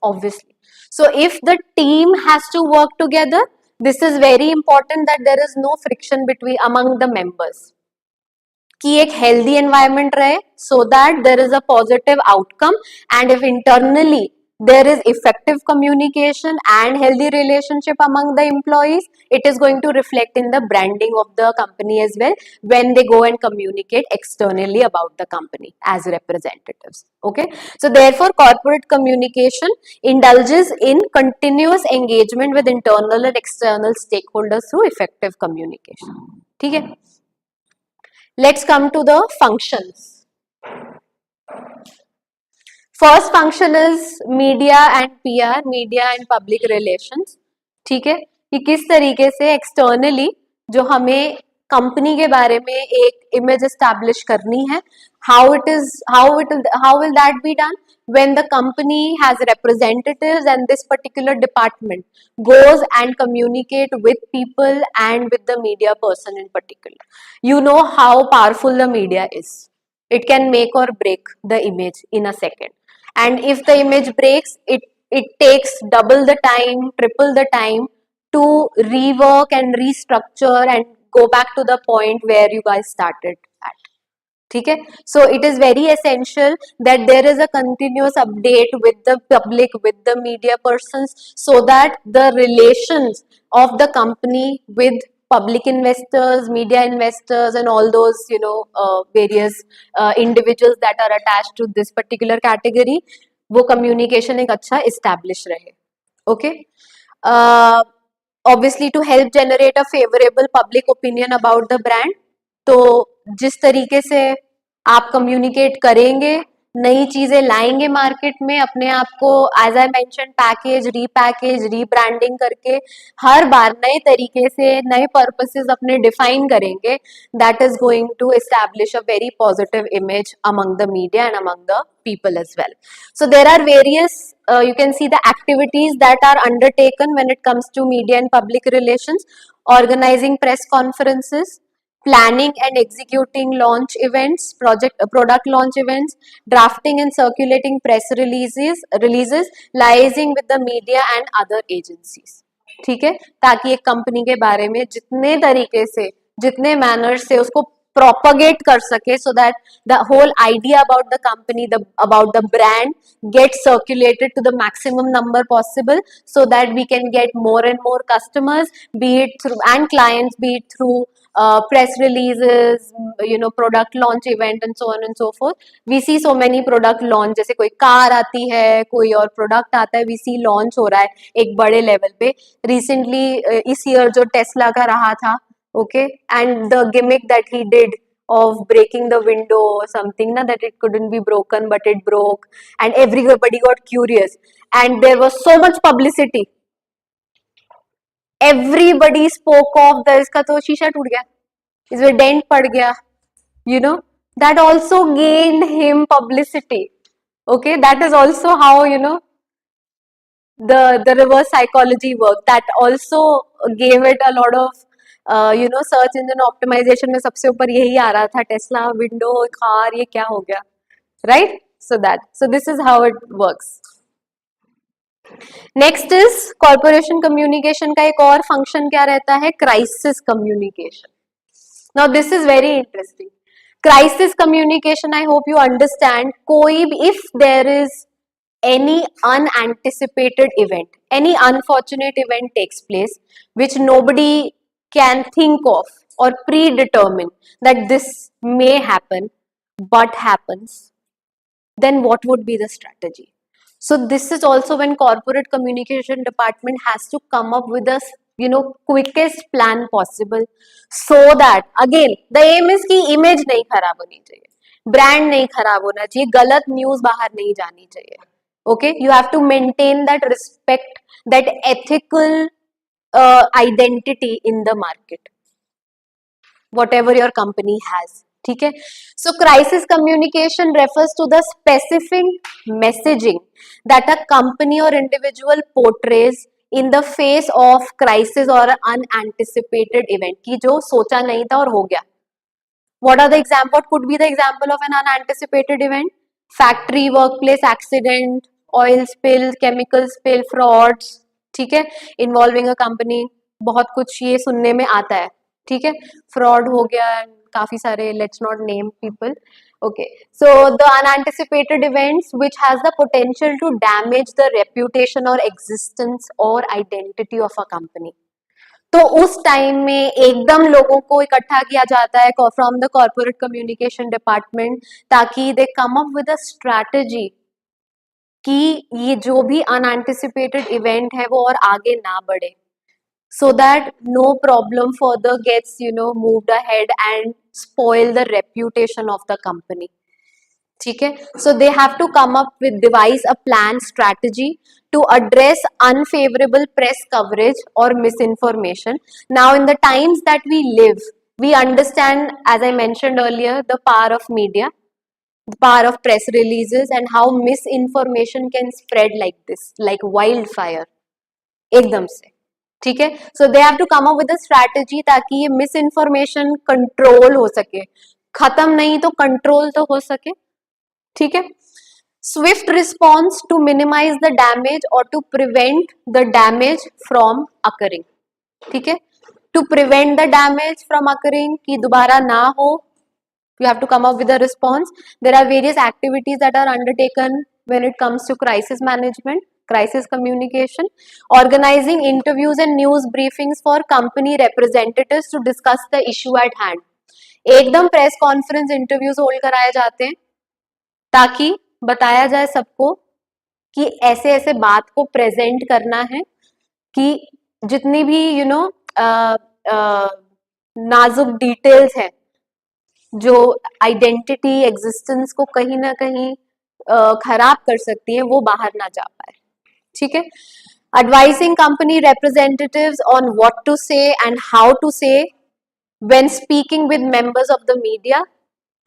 obviously. So if the team has to work together, this is very important that there is no friction between among the members, कि एक healthy environment रहे so that there is a positive outcome, and if internally there is effective communication and healthy relationship among the employees, it is going to reflect in the branding of the company as well when they go and communicate externally about the company as representatives. Okay, so therefore corporate communication indulges in continuous engagement with internal and external stakeholders through effective communication. Okay, let's come to the functions. First function is media and PR, media and public relations. ठीक है, कि किस तरीके से externally जो हमें company के बारे में एक इमेज एस्टैब्लिश करनी है, how will that be done when the company has representatives and this particular department goes and communicate with people and with the media person in particular. You know how powerful the media is. It can make or break the image in a second. And if the image breaks, it takes double the time, triple the time to rework and restructure and go back to the point where you guys started at. ठीक है, so it is very essential that there is a continuous update with the public, with the media persons, so that the relations of the company with public investors, media investors and all those various individuals that are attached to this particular category, वो communication एक अच्छा establish रहे. Okay, obviously to help generate a favorable public opinion about the brand. तो जिस तरीके से आप communicate करेंगे, नई चीजें लाएंगे मार्केट में, अपने आप को as I mention package, rebranding करके हर बार नए तरीके से नए पर्पसेस अपने डिफाइन करेंगे, that is going to establish a very positive image among the media and among the people as well. So there are various you can see the activities that are undertaken when it comes to media and public relations: organizing press conferences, planning and executing launch events, product launch events, drafting and circulating press releases, liaising with the media and other agencies. ठीक है, ताकि एक company के बारे में जितने तरीके से, जितने मैनर से उसको propagate कर सके, so that the whole idea about the company, about the brand gets circulated to the maximum number possible, so that we can get more and more customers, be it through and clients, be it through press releases, product launch event and so on and so forth. We see so many product launch, जैसे कोई car आती है, कोई और product आता है, we see launch हो रहा है एक बड़े level पे. Recently इस year जो टेस्ला का रहा था, okay, and the gimmick that he did of breaking the window or something, that it couldn't be broken but it broke, and everybody got curious and there was so much publicity. Everybody spoke of the इसका तो शीशा टूट गया, इसमें dent पड़ गया, that also gained him publicity. Okay, that is also how the reverse psychology work, that also gave it a lot of search engine optimisation में सबसे ऊपर यही आ रहा था, टेस्ला विंडो कार, ये क्या हो गया, right? So this is how it works. Next is corporation communication का एक और फंक्शन क्या रहता है, crisis communication. Now this is very interesting. Crisis communication, I hope you understand, कोई भी, if there is any unanticipated event, any unfortunate event takes place which nobody can think of or predetermine that this may happen but happens, then what would be the strategy? So this is also when corporate communication department has to come up with a quickest plan possible, so that again the aim is कि image नहीं खराब होनी चाहिए, brand नहीं खराब होना चाहिए, गलत न्यूज बाहर नहीं जानी चाहिए. Okay, you have to maintain that respect, that ethical identity in the market, whatever your company has. ठीक है, so crisis communication refers to the specific messaging that a company or individual portrays in the face of crisis or unanticipated event, कि जो सोचा नहीं था और हो गया. What are the example? What could be the example of an unanticipated event? Factory, workplace accident, oil spill, chemical spill, frauds. ठीक है, इन्वॉल्विंग अ कंपनी, बहुत कुछ ये सुनने में आता है. ठीक है, फ्रॉड हो गया, काफी सारे, let's not name people, Okay, so the unanticipated events which has the potential to damage the reputation or existence or identity of a company. तो उस टाइम में एकदम लोगों को इकट्ठा किया जाता है from the corporate communication department, ताकि they come up with a strategy कि ये जो भी अनएंटिसिपेटेड इवेंट है वो और आगे ना बढ़े, so that no problem further gets moved ahead and spoil the reputation of the company. ठीक है, so they have to come up with devise a plan strategy to address unfavorable press coverage or misinformation. Now in the times that we live, we understand, as I mentioned earlier, the power of media, the power of press releases, and how misinformation can spread like this, like wildfire, एकदम से. ठीक है, so they have to come up with a strategy ताकि ये miss information control हो सके, खत्म नहीं तो कंट्रोल तो हो सके. ठीक है, swift response to minimize the damage और to prevent the damage from occurring. ठीक है, to prevent the damage from occurring, कि दोबारा ना हो, you have to come up with a response. There are various activities that are undertaken when it comes to crisis management, crisis communication, organizing interviews and news briefings for company representatives to discuss the issue at hand. एकदम press conference interviews hold कराए जाते हैं ताकि बताया जाए सबको कि ऐसे ऐसे बात को प्रेजेंट करना है, कि जितनी भी नाजुक डिटेल्स है जो आइडेंटिटी एग्जिस्टेंस को कहीं ना कहीं खराब कर सकती है, वो बाहर ना जा पाए. ठीक है, advising company representatives on what to say and how to say when speaking with members of the media,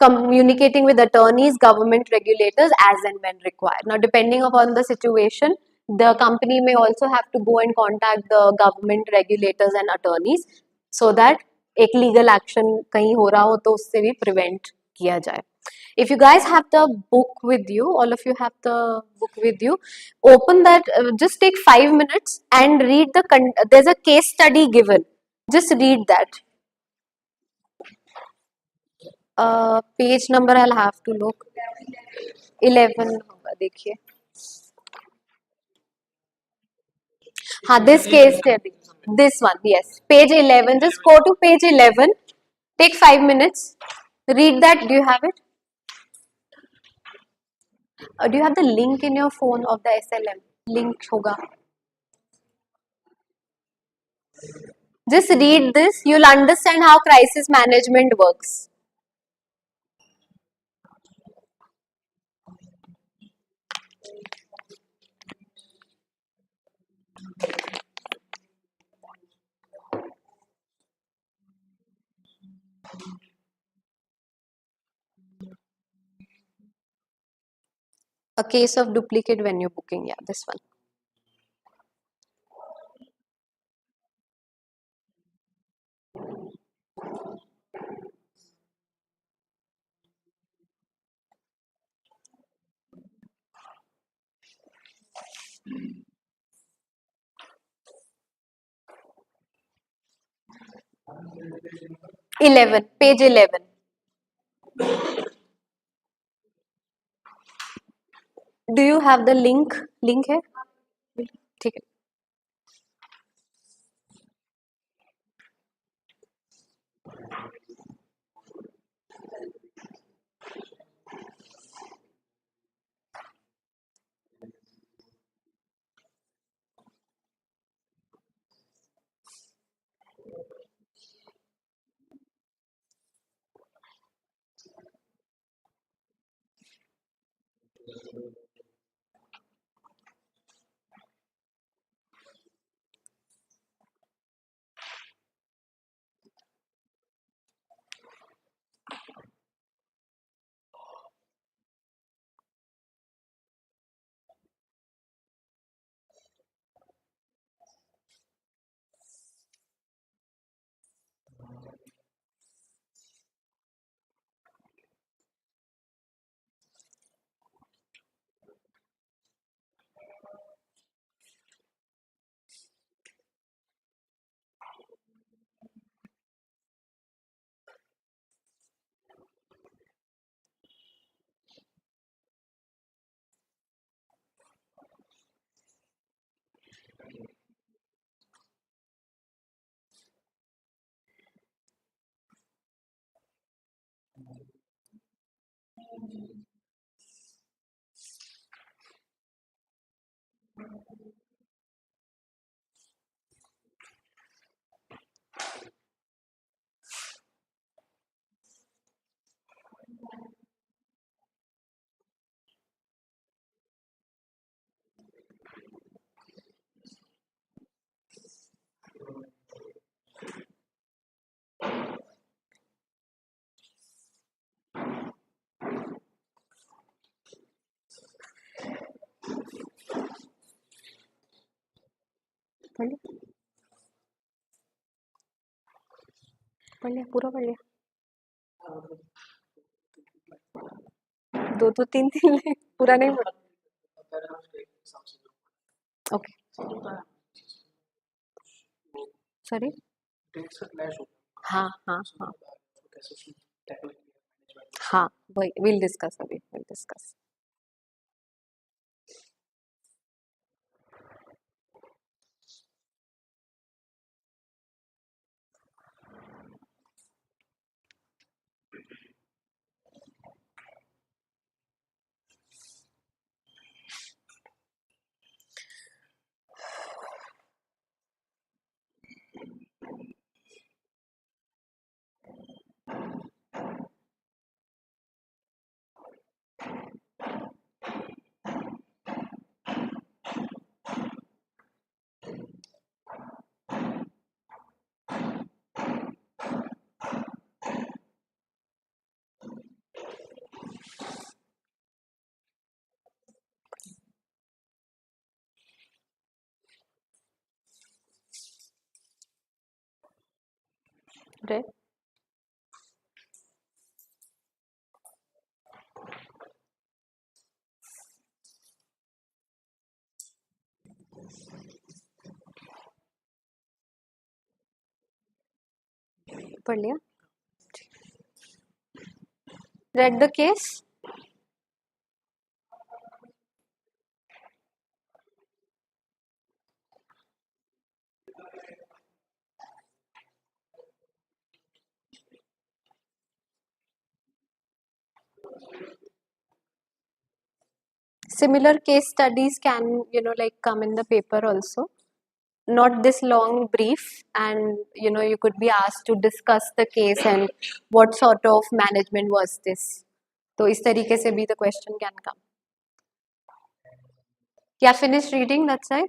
communicating with attorneys, government regulators as and when required. Now, depending upon the situation, the company may also have to go and contact the government regulators and attorneys so that एक legal action कहीं हो रहा हो तो उससे भी prevent किया जाए. If you guys have the book with you, all of you have the book with you, open that, just take 5 minutes and read there's a case study given. Just read that. Page number I have to look. 11 होगा, देखिए. हाँ, this case study, this one, yes, page 11. Just go to page 11, take 5 minutes, read that. Do you have it? Do you have the link in your phone of the SLM? Link होगा. Just read this, you'll understand how crisis management works. A case of duplicate venue booking, yeah, this one. Page 11. Do you have the link? Link है? ठीक है. पढ़ लिया, पूरा पढ़ लिया। दो तो तीन तीन ले, पूरा नहीं पढ़ा। Okay, sorry. हाँ हाँ हाँ हाँ, वही विल डिस्कस, अभी विल डिस्कस। Right? पढ़ लिया। Read the case. Similar case studies can, like come in the paper also. Not this long brief, and you could be asked to discuss the case and what sort of management was this. तो इस तरीके से भी the question can come. Yeah, finish reading, that's right.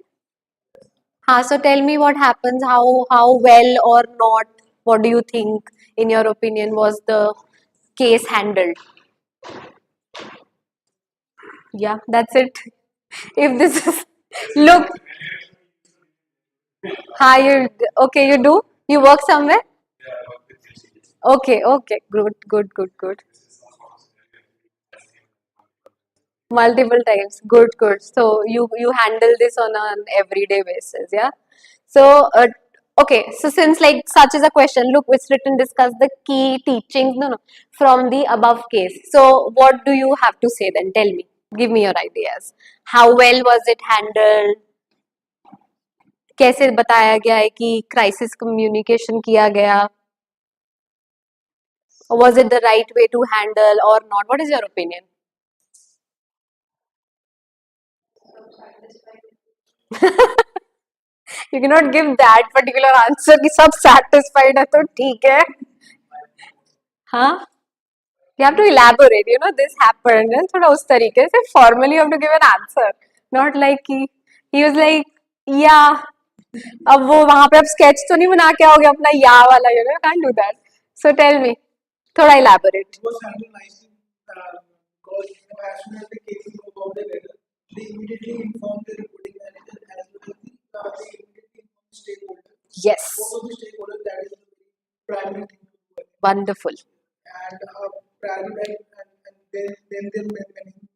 हाँ, so tell me what happens, how well or not, what do you think, in your opinion, was the case handled? Yeah, that's it. If this is, look, hi, okay, you do? You work somewhere? Okay, okay, good, good, good, good. Multiple times, good, good. So you handle this on an everyday basis, yeah? So, okay, so since like such is a question, look, it's written, discuss the key teachings, no, from the above case. So, what do you have to say then? Tell me, give me your ideas. How well was it handled? कैसे बताया गया है कि crisis communication किया गया? Was it the right way to handle or not? What is your opinion? You cannot give that particular answer कि सब satisfied है तो ठीक है. हाँ, you have to elaborate, this happened, and थोड़ा उस तरीके से formally you have to give an answer, not like he was like, yeah, अब वो वहां पे अब sketch तो नहीं बना के आओगे अपना या वाला, you can't do that. So tell me, थोड़ा elaborate. It was handled nicely because as soon as the case was about the letter, they immediately informed the reporting manager as well as they immediately informed stakeholders. Yes. Both of the stakeholders, that is the primary thing to do. Wonderful. And primary, and then the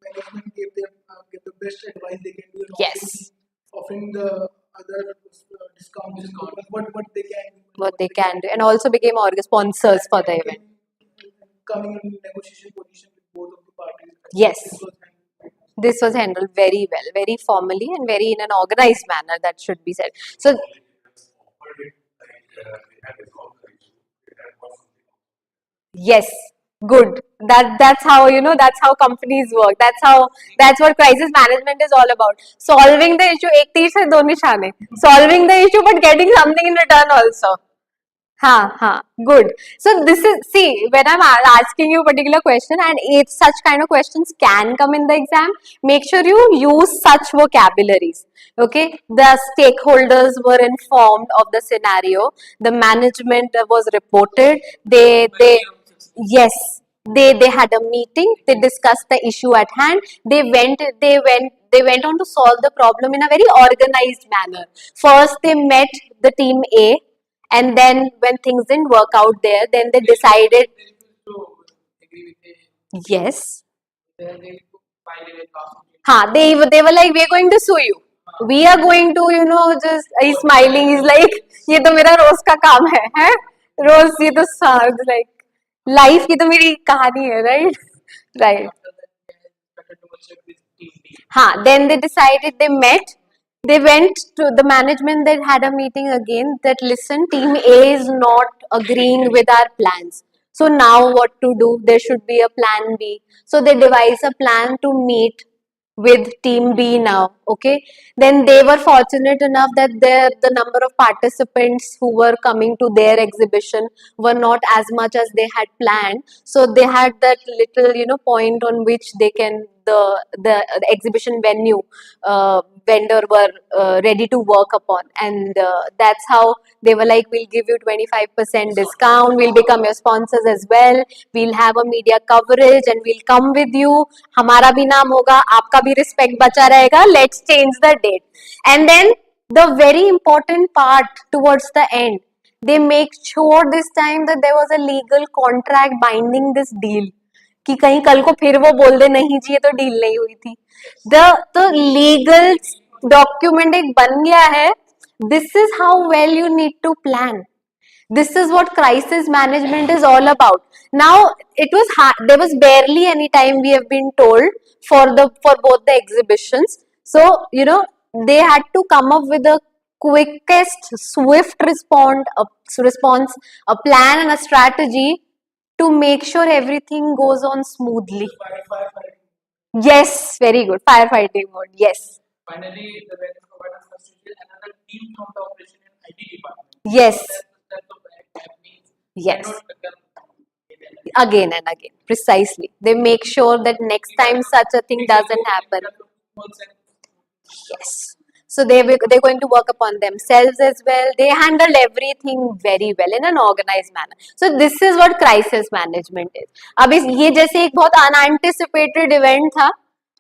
management gave the best advice they can do. And Yes. offering the other discounts, what they can do. What they can do, and also became sponsors for the event. Coming in negotiation position with both of the parties. Yes. This was handled very well, very formally, and very in an organized manner, that should be said. So, yes, good. That's how, that's how companies work. That's what crisis management is all about. Solving the issue, एक तीर से दो निशाने. Solving the issue but getting something in return also. Good. So this is, see, when I'm asking you a particular question, and if such kind of questions can come in the exam, make sure you use such vocabularies. Okay, the stakeholders were informed of the scenario. The management was reported. Yes, they had a meeting. They discussed the issue at hand. They went on to solve the problem in a very organized manner. First, they met the team A, and then when things didn't work out there, then they decided, They refuse to agree with the. yes, They file a lawsuit. they were like, we're going to sue you. We are going to, just, he's smiling. He's like, ये तो मेरा रोज का काम है? रोज ये तो like life की तो मेरी कहानी है, right? Right. After that, they better to check with team B. Then they decided, they met, they went to the management, they had a meeting again that, listen, team A is not agreeing with our plans. So now what to do? There should be a plan B. So they devised a plan to meet with team B now. Okay. Then they were fortunate enough that the number of participants who were coming to their exhibition were not as much as they had planned. So they had that little, point on which they can, the exhibition venue vendor were ready to work upon, and that's how they were like, we'll give you 25% discount, we'll become your sponsors as well, we'll have a media coverage and we'll come with you, हमारा भी नाम होगा, आपका भी respect बचा रहेगा, let's change the date. And then the very important part towards the end, they make sure this time that there was a legal contract binding this deal, कि कहीं कल को फिर वो बोल दे नहीं जी ये तो डील नहीं हुई थी. तो लीगल डॉक्यूमेंट एक बन गया है. This is how well you need to plan. This is what crisis management is all about. Now it was hard, there was barely any time, we have been told, for both the exhibitions. So they had to come up with the quickest swift response, a plan and a strategy to make sure everything goes on smoothly. Firefighting. Yes, very good. Firefighting mode. Yes. Finally, the vendor provider constituted another team from the operation and IT department. Yes. That's the happening. Yes. Cannot become Again and again. Precisely. They make sure that next time such a thing doesn't happen. Yes. So they're going to work upon themselves as well. They handled everything very well in an organized manner. So this is what crisis management is. अब ये जैसे एक बहुत unanticipated event था.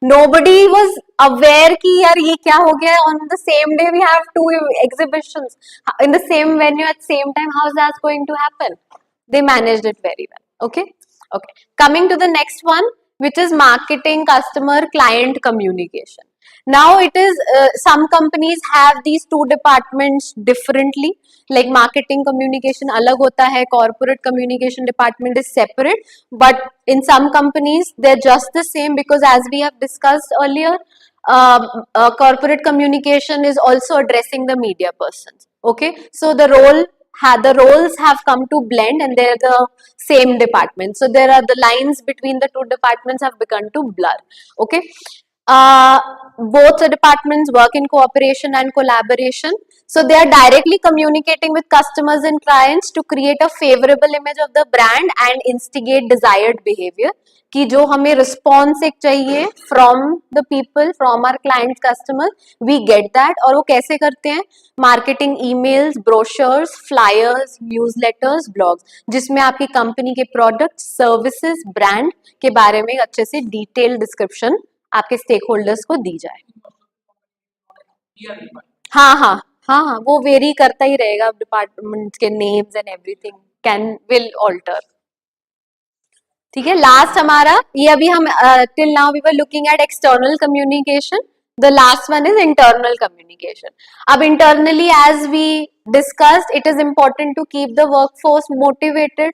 Nobody was aware कि यार ये क्या हो गया. On the same day we have two exhibitions in the same venue at same time. How is that going to happen? They managed it very well. Okay. Coming to the next one, which is marketing, customer, client communication. Now it is some companies have these two departments differently. Like marketing communication alag hota hai, corporate communication department is separate. But in some companies they're just the same, because as we have discussed earlier, corporate communication is also addressing the media persons. Okay, so the roles have come to blend and they're the same department. So there are the lines between the two departments have begun to blur. Okay. Both the departments work in cooperation and collaboration. So they are directly communicating with customers and clients to create a favorable image of the brand and instigate desired behavior. कि जो हमें response एक चाहिए from the people, from our clients, customers, we get that. और वो कैसे करते हैं? Marketing emails, brochures, flyers, newsletters, blogs, जिसमें आपकी कंपनी के products, services, brand के बारे में अच्छे से detailed description आपके स्टेक होल्डर्स को दी जाए. हाँ, वो वेरी करता ही रहेगा. डिपार्टमेंट के names and everything will alter. ठीक है. लास्ट हमारा ये अभी हम till now we were looking at external communication. The last one is internal communication. अब internally as we discussed, it is important to keep the workforce motivated,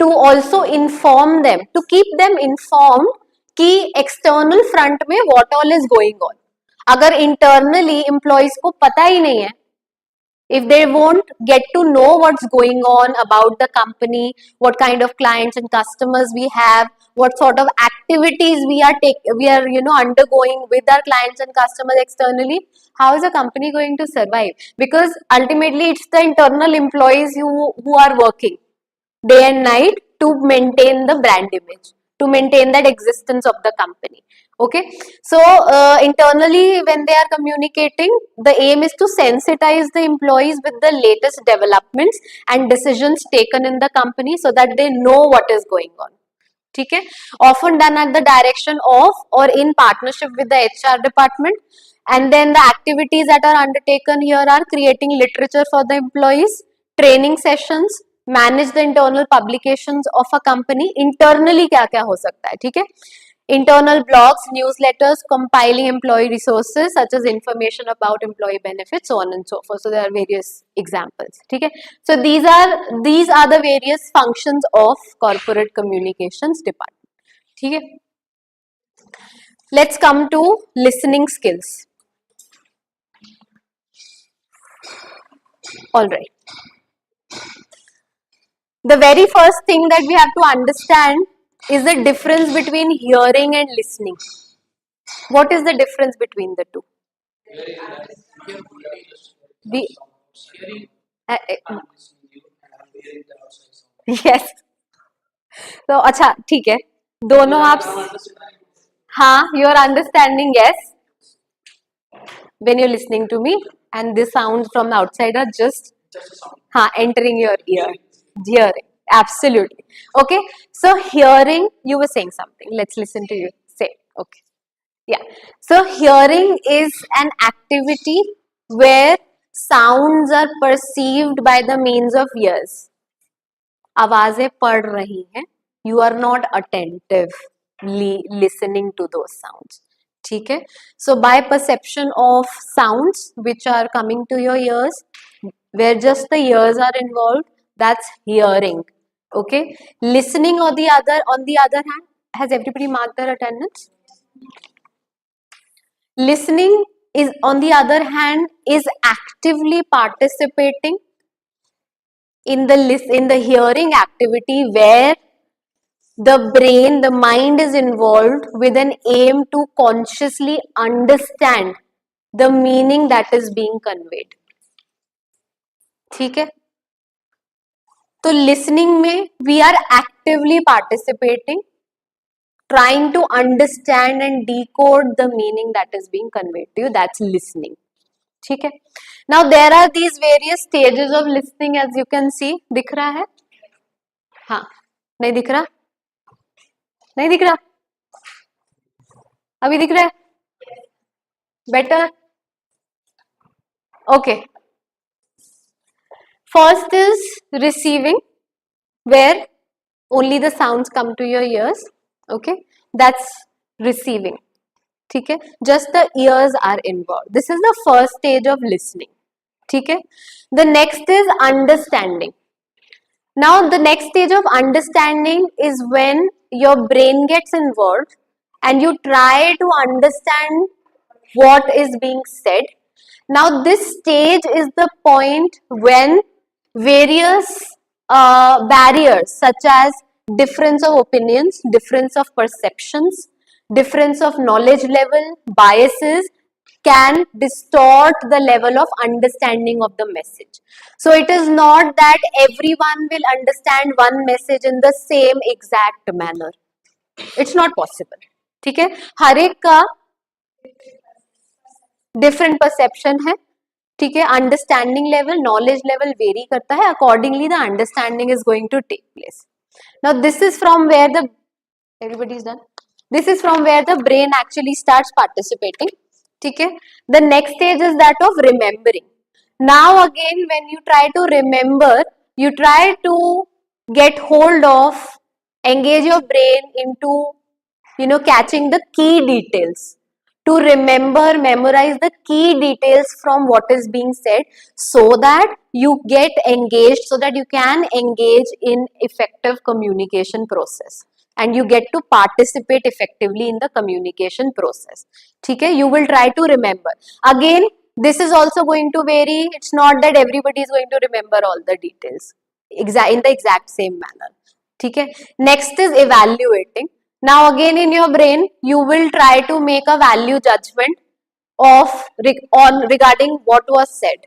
to also inform them, to keep them informed कि external front में what all is going on. अगर internally employees को पता ही नहीं है, if they won't get to know what's going on about the company, what kind of clients and customers we have, what sort of activities we are undergoing with our clients and customers externally, how is a company going to survive? Because ultimately it's the internal employees who are working day and night to maintain the brand image, to maintain that existence of the company. Okay, so internally when they are communicating, the aim is to sensitize the employees with the latest developments and decisions taken in the company so that they know what is going on. ठीक है. Often done at the direction of or in partnership with the HR department. And then the activities that are undertaken here are creating literature for the employees, training sessions, manage the internal publications of a company. Internally क्या क्या हो सकता है, ठीक है. Internal blogs, newsletters, compiling employee resources such as information about employee benefits, so on and so forth. So there are various examples. Okay. So these are the various functions of corporate communications department. Okay. Let's come to listening skills. All right. The very first thing that we have to understand is the difference between hearing and listening. What is the difference between the two? We, yes. तो अच्छा ठीक है, दोनों आप, हाँ, you are understanding, yes, when you're listening to me and this sounds from the outside are just हाँ entering your ear, hearing, absolutely. Okay, so hearing, you were saying something, let's listen to you say. Okay, yeah, so hearing is an activity where sounds are perceived by the means of ears. आवाजें पढ़ रही हैं, you are not attentively listening to those sounds. ठीक है. So by perception of sounds which are coming to your ears, where just the ears are involved, that's hearing. Okay. Listening on the other hand, has everybody marked their attendance? Listening is on the other hand is actively participating in the hearing activity where the brain, the mind is involved with an aim to consciously understand the meaning that is being conveyed. ठीक है. तो listening में we are actively participating, trying to understand and decode the meaning that is being conveyed to you. That's listening. ठीक है. Now there are these various stages of listening, as you can see. दिख रहा है? हाँ, नहीं दिख रहा? नहीं दिख रहा? अभी दिख रहा है? Better? Okay. First is receiving, where only the sounds come to your ears. Okay, that's receiving. Okay, just the ears are involved. This is the first stage of listening. Okay, the next is understanding. Now, the next stage of understanding is when your brain gets involved and you try to understand what is being said. Now, this stage is the point when various barriers such as difference of opinions, difference of perceptions, difference of knowledge level, biases can distort the level of understanding of the message. So it is not that everyone will understand one message in the same exact manner. It's not possible. ठीक है, हर एक का different perception है. ठीक है, understanding level, knowledge level vary करता है, accordingly the understanding is going to take place. Now this is from where the everybody is done. This is from where the brain actually starts participating. ठीक है, the next stage is that of remembering. Now again, when you try to remember, you try to get hold of, engage your brain into, catching the key details. To remember, memorize the key details from what is being said so that you get engaged, so that you can engage in effective communication process and you get to participate effectively in the communication process. Okay, you will try to remember. Again, this is also going to vary. It's not that everybody is going to remember all the details in the exact same manner. Okay, next is evaluating. Now again, in your brain, you will try to make a value judgment regarding what was said.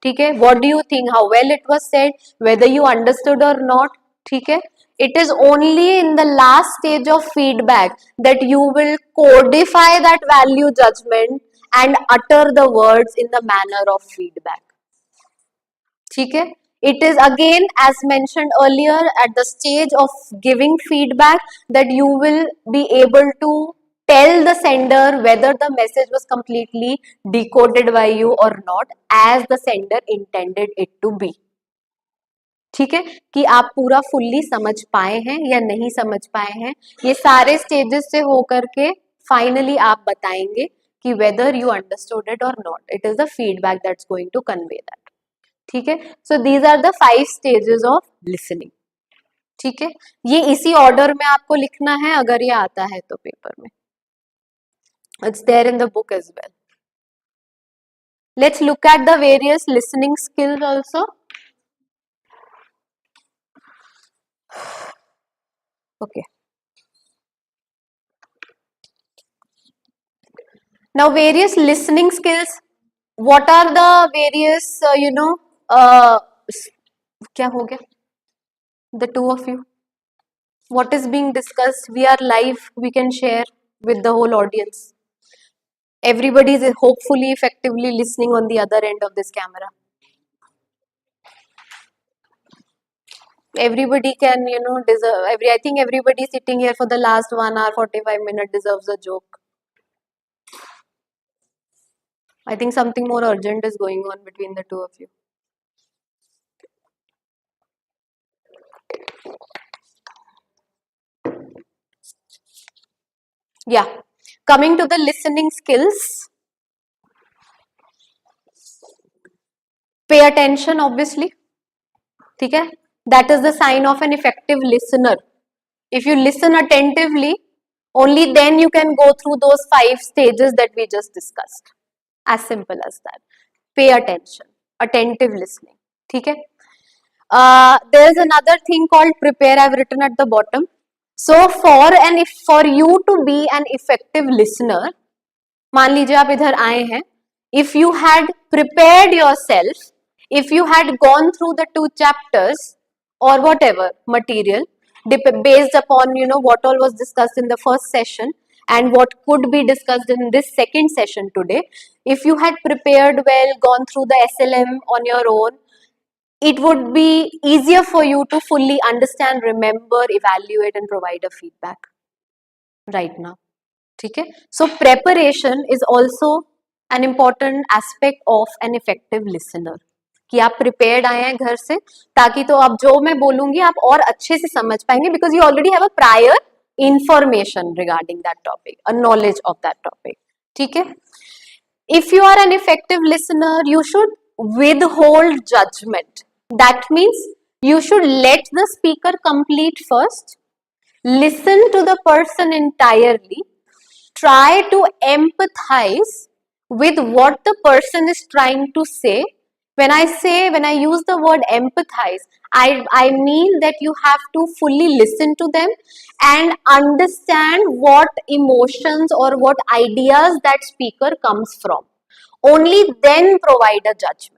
Okay, what do you think, how well it was said, whether you understood or not. Okay, it is only in the last stage of feedback that you will codify that value judgment and utter the words in the manner of feedback. Okay, it is again, as mentioned earlier, at the stage of giving feedback that you will be able to tell the sender whether the message was completely decoded by you or not as the sender intended it to be. ठीक है, कि आप पूरा fully समझ पाए हैं या नहीं समझ पाए हैं। ये सारे स्टेजेस से होकर के फाइनली आप बताएंगे कि वेदर यू अंडरस्टूड इट और not. It is the feedback that's going to convey that. ठीक है, so these are the 5 stages of listening. ठीक है, ये इसी ऑर्डर में आपको लिखना है अगर ये आता है तो पेपर में. It's there in the book as well. Let's look at the various listening skills also. Okay. Now, various listening skills. What are the various, क्या हो गया? The two of you. What is being discussed? We are live. We can share with the whole audience. Everybody is hopefully effectively listening on the other end of this camera. Everybody can, deserve. I think everybody sitting here for the last 1 hour 45 minutes deserves a joke. I think something more urgent is going on between the two of you. Yeah. Coming to the listening skills. Pay attention, obviously. ठीक है? That is the sign of an effective listener. If you listen attentively, only then you can go through those 5 stages that we just discussed. As simple as that. Pay attention. Attentive listening. ठीक है? There is another thing called prepare. I've written at the bottom. So for you to be an effective listener, मान लीजिए आप इधर आए हैं, if you had prepared yourself, if you had gone through the 2 chapters or whatever material based upon what all was discussed in the first session and what could be discussed in this second session today, if you had prepared well, gone through the SLM on your own, it would be easier for you to fully understand, remember, evaluate and provide a feedback right now. ठीक है, so preparation is also an important aspect of an effective listener. कि आप prepared आए हैं घर से, ताकि तो अब जो मैं बोलूंगी आप और अच्छे से समझ पाएंगे, because you already have a prior information regarding that topic, a knowledge of that topic. ठीक है, if you are an effective listener, you should withhold judgment. That means you should let the speaker complete first, listen to the person entirely, try to empathize with what the person is trying to say. When I use the word empathize, I mean that you have to fully listen to them and understand what emotions or what ideas that speaker comes from. Only then provide a judgment.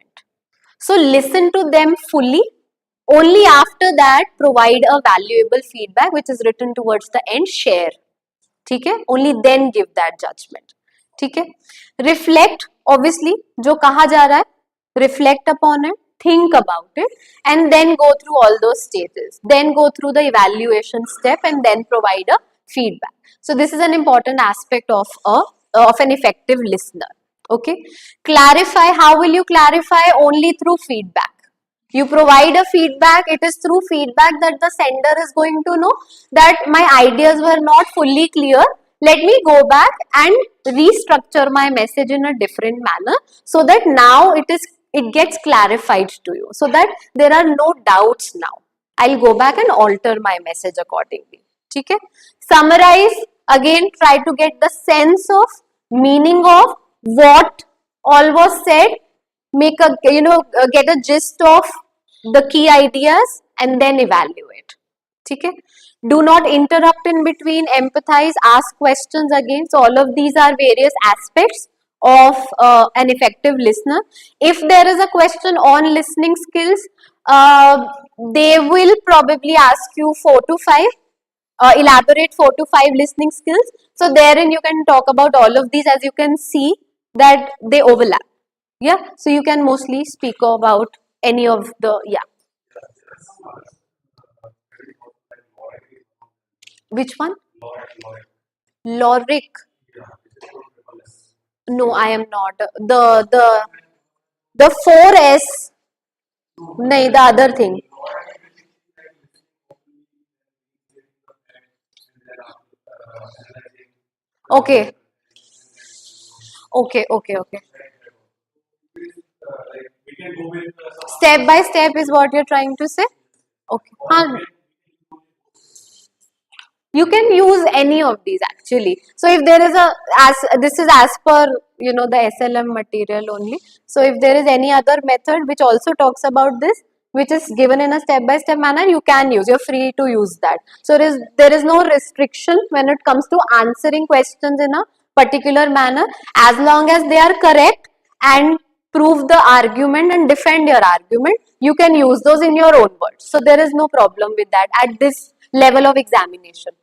So listen to them fully. Only after that provide a valuable feedback which is written towards the end, share. ठीक है, only then give that judgment. ठीक है, reflect, obviously जो कहा जा रहा है, reflect upon it, think about it and then go through all those stages, then go through the evaluation step and then provide a feedback. So this is an important aspect of an effective listener. Okay, clarify. How will you clarify? Only through feedback. You provide a feedback, it is through feedback that the sender is going to know that my ideas were not fully clear. Let me go back and restructure my message in a different manner so that now it gets clarified to you, so that there are no doubts now. I'll go back and alter my message accordingly. Okay? Summarize, again try to get the sense of meaning of what all was said, make a get a gist of the key ideas and then evaluate. Okay? Do not interrupt in between, empathize, ask questions again. So all of these are various aspects of an effective listener. If there is a question on listening skills, they will probably ask you 4 to 5, elaborate 4 to 5 listening skills. So therein you can talk about all of these. As you can see that they overlap. Yeah, so you can mostly speak about any of the, yeah. Which one? Loric. No, I am not. The 4S. No, the other thing. Okay. Okay, okay, okay. Step by step is what you're trying to say? Okay. You can use any of these actually. So if there is a, as this is as per the SLM material only. So if there is any other method which also talks about this, which is given in a step by step manner, you can use. You're free to use that. So there is no restriction when it comes to answering questions in a particular manner, as long as they are correct and prove the argument and defend your argument. You can use those in your own words. So there is no problem with that at this level of examination.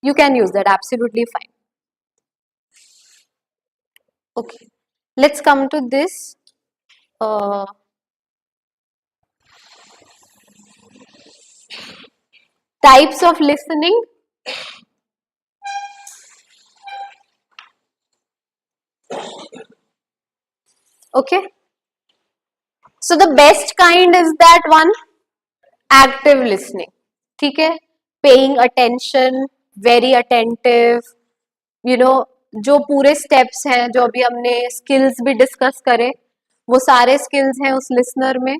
You can use that absolutely fine. Okay, let's come to this. Uh, Types of listening. Okay, so the best kind is that one, active listening. ठीक है, paying attention, very attentive, जो पूरे steps हैं, जो अभी हमने skills भी discuss करे, वो सारे स्किल्स हैं उस लिसनर में.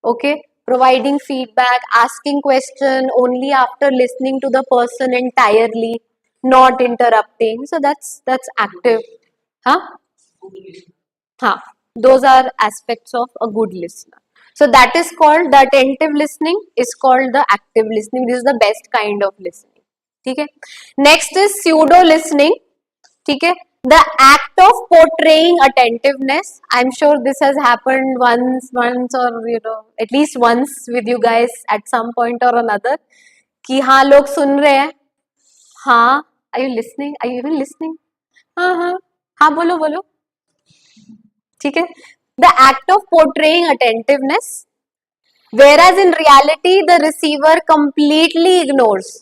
Okay, providing feedback, asking question only after listening to the person entirely, not interrupting. So that's active. हाँ हाँ, those are aspects of a good listener. So that is called, the attentive listening is called the active listening. This is the best kind of listening. ठीक है. Next is pseudo listening. ठीक है. The act of portraying attentiveness. I'm sure this has happened once or at least once with you guys at some point or another. कि हाँ लोग सुन रहे हैं. हाँ, are you listening? Are you even listening? हाँ हाँ हाँ, बोलो बोलो. ठीक है. The act of portraying attentiveness, whereas in reality the receiver completely ignores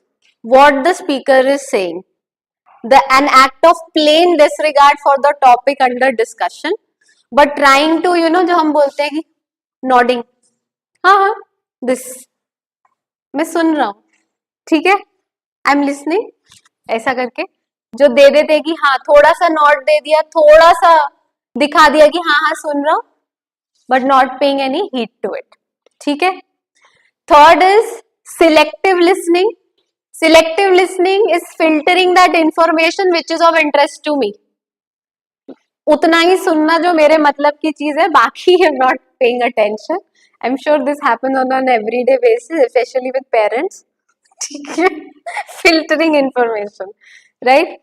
what the speaker is saying. An act of plain disregard for the topic under discussion, but trying to जो हम बोलते हैं कि nodding, हाँ हाँ, this, मैं सुन रहा हूँ, ठीक है, आई एम लिसनिंग, ऐसा करके जो दे देते कि हाँ, थोड़ा सा नॉट दे दिया, थोड़ा सा दिखा दिया कि हाँ हाँ सुन रहा हूँ, but not paying any heed to it. ठीक है. Third is selective listening. Selective listening is filtering that information which is of interest to me. उतना ही सुनना जो मेरे मतलब की चीज है, बाकी I am not paying attention. I'm sure this happens on an everyday basis, especially with parents. ठीक है. Filtering information, right?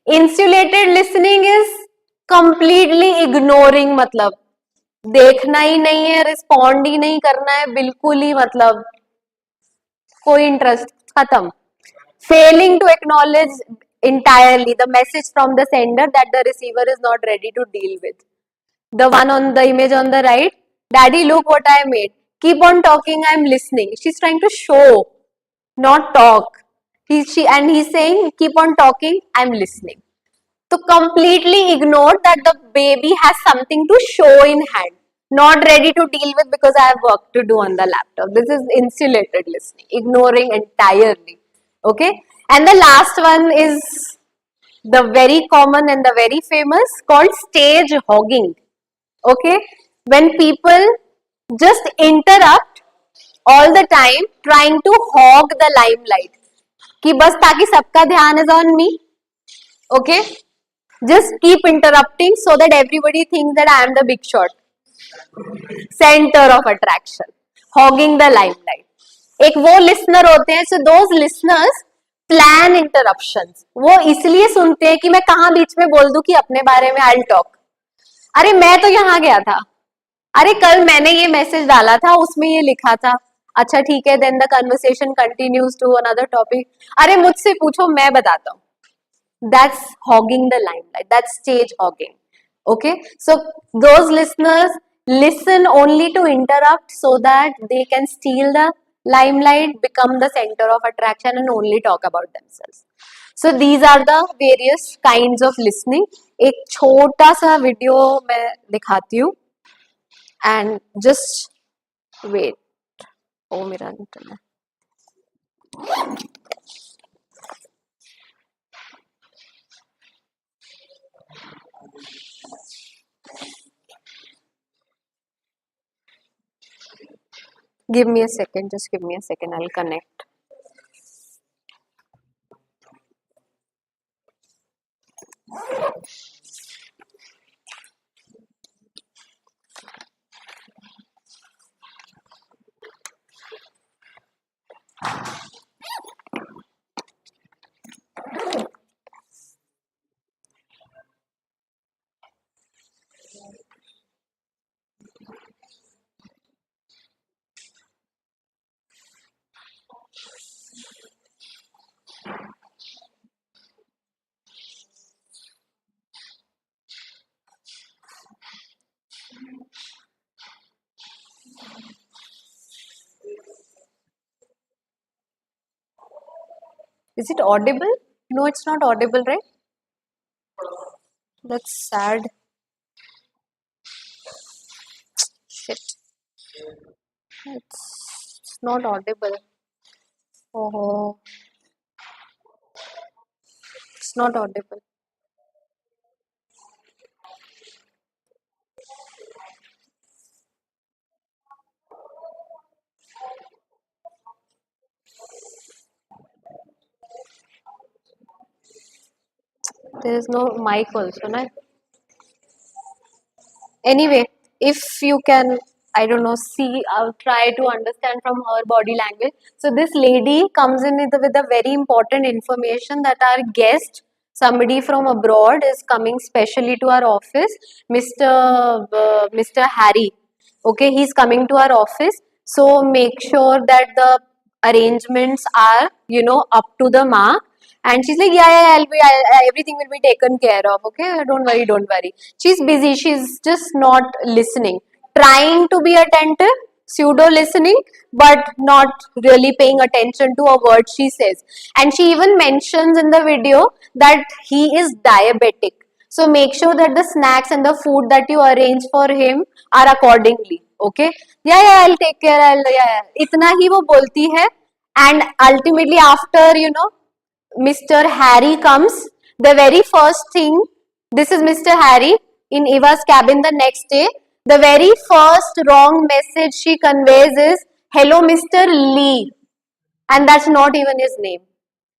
Insulated listening is completely ignoring, मतलब देखना ही नहीं है, रिस्पॉन्ड ही नहीं करना है, बिल्कुल ही मतलब कोई इंटरेस्ट, खत्म. Failing to acknowledge entirely the message from the sender that the receiver is not ready to deal with. The one on the image on the right, daddy look what I made, keep on talking, I'm listening. She's trying to show, not talk. He's saying keep on talking, I'm listening. To completely ignore that the baby has something to show in hand, not ready to deal with because I have work to do on the laptop. This is insulated listening, ignoring entirely. Okay, and the last one is the very common and the very famous, called stage hogging. Okay, when people just interrupt all the time, trying to hog the limelight, कि बस ताकि सबका ध्यान is on me. Okay, just keep interrupting so that everybody thinks that I am the big shot, center of attraction, hogging the limelight. एक वो listener होते हैं, so those listeners plan interruptions. वो इसलिए सुनते हैं कि मैं कहाँ बीच में बोल दूं कि अपने बारे में I'll talk. अरे मैं तो यहाँ गया था, अरे कल मैंने ये मैसेज डाला था, उसमें ये लिखा था, अच्छा ठीक है, then the conversation continues to another topic. अरे मुझसे पूछो, मैं बताता हूँ. That's hogging the limelight. That's stage hogging. Okay, so those listeners listen only to interrupt so that they can steal the limelight, become the center of attraction, and only talk about themselves. So these are the various kinds of listening. एक छोटा सा video मैं दिखाती हूँ, and just wait. Oh, मेरा internet. Hello, everyone. Welcome to our podcast. My name is Ankita. I'm a 12th standard student. Today, I would like to share my experience with listening. Listening is one of the most powerful and important skills that we can develop. It is the ability to listen without judgment, Give me a second. Just give me a second. I'll connect. Is it audible? No, it's not audible, right? That's sad. Shit. It's not audible. Oh, it's not audible. There is no mic also, right? Anyway, if you can, I don't know, see, try to understand from her body language. So this lady comes in with a very important information that our guest, somebody from abroad, is coming specially to our office, Mr. Harry. Okay, he's coming to our office. So make sure that the arrangements are, up to the mark. And she's like, yeah, yeah, everything will be taken care of. Okay, don't worry, don't worry. She's busy. She's just not listening. Trying to be attentive, pseudo listening, but not really paying attention to a word she says. And she even mentions in the video that he is diabetic. So make sure that the snacks and the food that you arrange for him are accordingly. Okay? Yeah, yeah, I'll take care. Yeah, yeah. इतना ही वो बोलती है. And ultimately after, Mr. Harry comes, the very first thing, this is Mr. Harry in Eva's cabin the next day. The very first wrong message she conveys is, hello, Mr. Lee. And that's not even his name.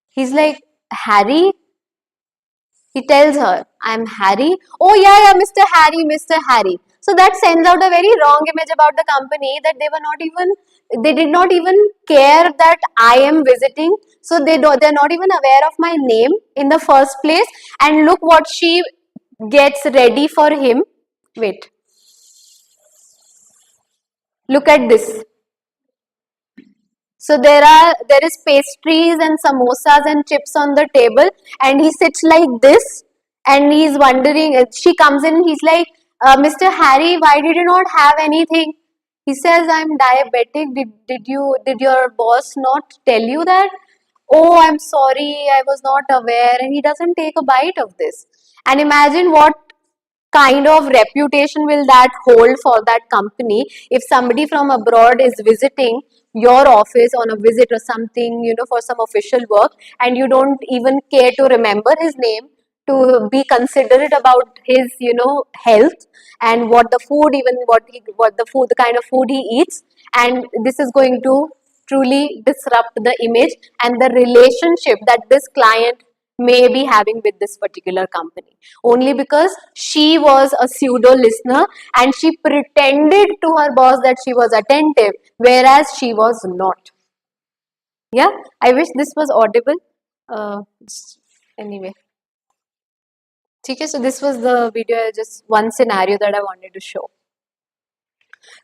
He's like, Harry? He tells her, I'm Harry. Oh, yeah, yeah, Mr. Harry, Mr. Harry. So that sends out a very wrong image about the company that they did not even care that I am visiting. So they're not even aware of my name in the first place. And look what she gets ready for him. Wait. Look at this. So there is pastries and samosas and chips on the table, and he sits like this, and he's wondering. She comes in, he's like, Mr. Harry, why did you not have anything? He says, I'm diabetic. Did your boss not tell you that? Oh, I'm sorry, I was not aware. And he doesn't take a bite of this. And imagine what kind of reputation will that hold for that company if somebody from abroad is visiting your office on a visit or something, for some official work, and you don't even care to remember his name, to be considerate about his, health, and what the food, even what the food, the kind of food he eats. And this is going to truly disrupt the image and the relationship that this client may be having with this particular company, only because she was a pseudo listener and she pretended to her boss that she was attentive, whereas she was not. Yeah, I wish this was audible. uh, anyway, okay, so this was the video, just one scenario that I wanted to show.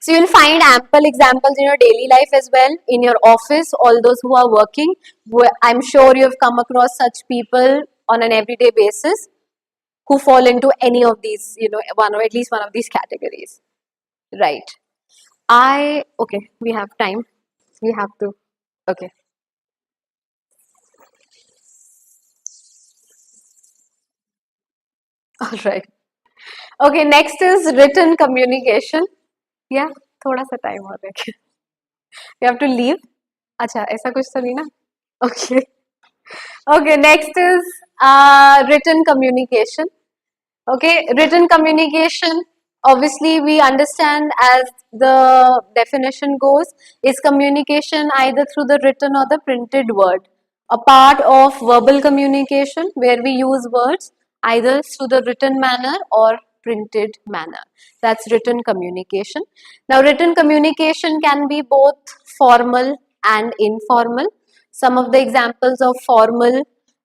So you'll find ample examples in your daily life as well, in your office, all those who are working. I'm sure you've come across such people on an everyday basis who fall into any of these, one or at least one of these categories. Right. Okay, we have time. We have to, okay. All right. Okay, next is written communication. Yeah, थोड़ा सा time और रखे. You have to leave. अच्छा, ऐसा कुछ तो नहीं ना? Okay. Okay, next is written communication. Okay, written communication, obviously we understand as the definition goes, is communication either through the written or the printed word. A part of verbal communication where we use words either through the written manner or printed manner. That's written communication. Now, written communication can be both formal and informal. Some of the examples of formal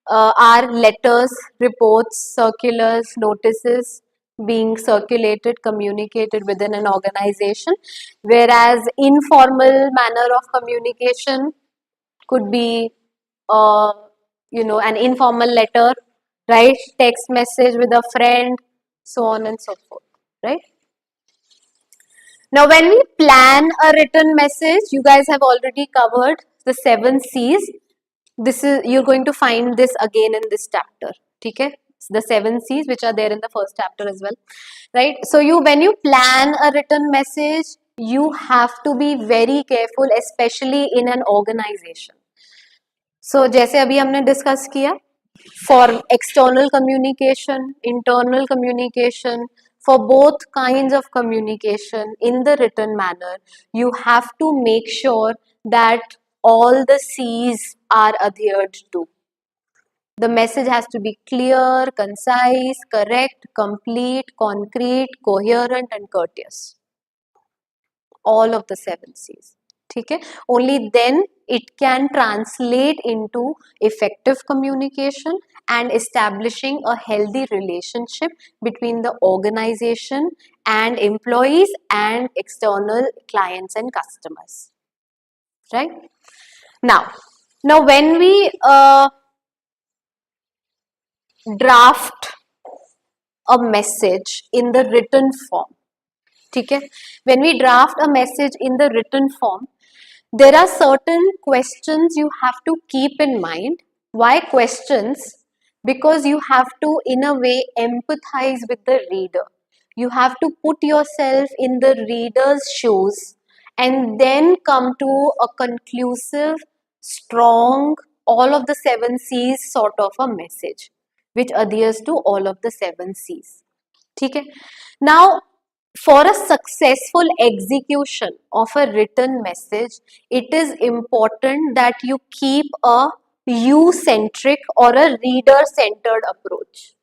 are letters, reports, circulars, notices being circulated, communicated within an organization, whereas informal manner of communication could be, uh, an informal letter, right? Text message with a friend, so on and so forth, right? Now, when we plan a written message, you guys have already covered the 7 C's. This is, you're going to find this again in this chapter. Okay, the 7 C's which are there in the first chapter as well, right? So when you plan a written message, you have to be very careful, especially in an organization. So जैसे अभी हमने discuss किया, for external communication, internal communication, for both kinds of communication in the written manner, you have to make sure that all the C's are adhered to. The message has to be clear, concise, correct, complete, concrete, coherent, and courteous. All of the 7 C's. Okay? Only then it can translate into effective communication and establishing a healthy relationship between the organization and employees and external clients and customers. Right? Now when we draft a message in the written form, okay? When we draft a message in the written form, there are certain questions you have to keep in mind. Why questions? Because you have to, in a way, empathize with the reader. You have to put yourself in the reader's shoes and then come to a conclusive, strong, all of the 7 C's sort of a message, which adheres to all of the 7 C's. Okay? Now, for a successful execution of a written message, it is important that you keep a you-centric or a reader-centered approach.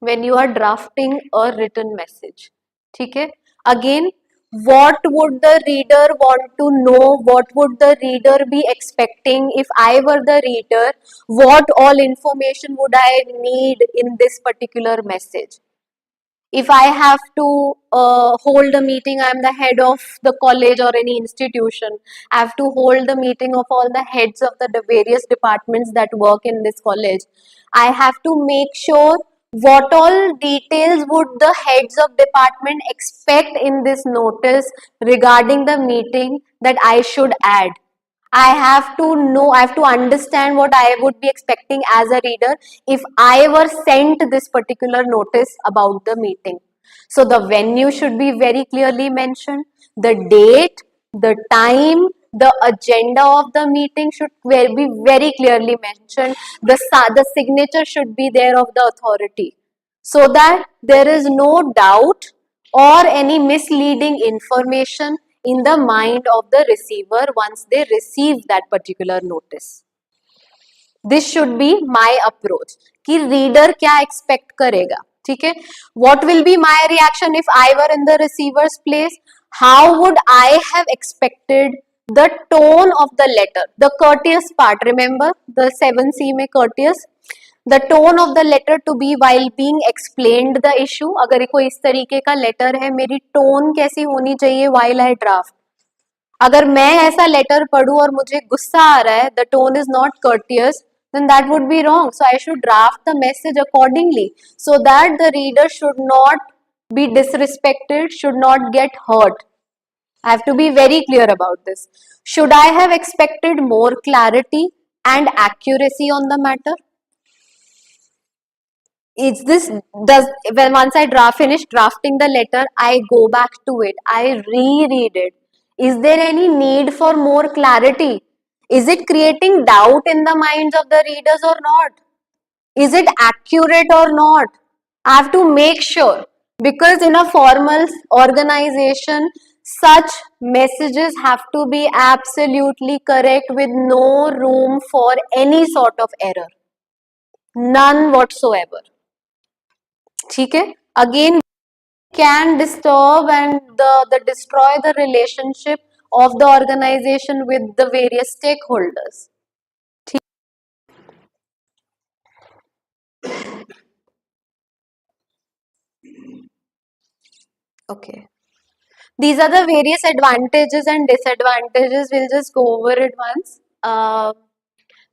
When you are drafting a written message, okay? Again, what would the reader want to know? What would the reader be expecting? If I were the reader, what all information would I need in this particular message? If I have to hold a meeting, I'm the head of the college or any institution. I have to hold the meeting of all the heads of the various departments that work in this college. I have to make sure what all details would the heads of department expect in this notice regarding the meeting that I should add. I have to know, I have to understand what I would be expecting as a reader if I were sent this particular notice about the meeting. So the venue should be very clearly mentioned, the date, the time, the agenda of the meeting should be very clearly mentioned. The signature should be there of the authority so that there is no doubt or any misleading information in the mind of the receiver once they receive that particular notice. This should be my approach कि reader क्या expect करेगा, ठीक है? What will be my reaction if I were in the receiver's place? How would I have expected the tone of the letter, the courteous part? Remember the 7C में courteous, the tone of the letter to be while being explained the issue. अगर कोई इस तरीके का letter है, मेरी tone कैसी होनी चाहिए while I draft? अगर मैं ऐसा लेटर पढ़ूं और मुझे गुस्सा आ रहा है, the tone is not courteous, then that would be wrong. So I should draft the message accordingly so that the reader should not be disrespected, should not get hurt. I have to be very clear about this. Should I have expected more clarity and accuracy on the matter? Is this does when once I finish drafting the letter, I go back to it, I reread it. Is there any need for more clarity? Is it creating doubt in the minds of the readers or not? Is it accurate or not? I have to make sure, because in a formal organization, such messages have to be absolutely correct with no room for any sort of error, none whatsoever. ठीक है, again can disturb and the destroy the relationship of the organization with the various stakeholders. Okay, these are the various advantages and disadvantages. We'll just go over it once.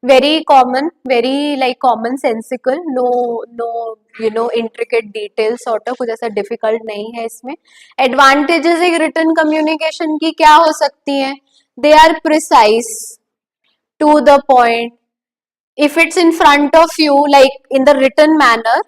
Very common, very like commonsensical, no intricate details sort of, कुछ ऐसा difficult नहीं है इसमें. Advantages एक written communication की क्या हो सकती हैं? They are precise, to the point. If it's in front of you, like in the written manner,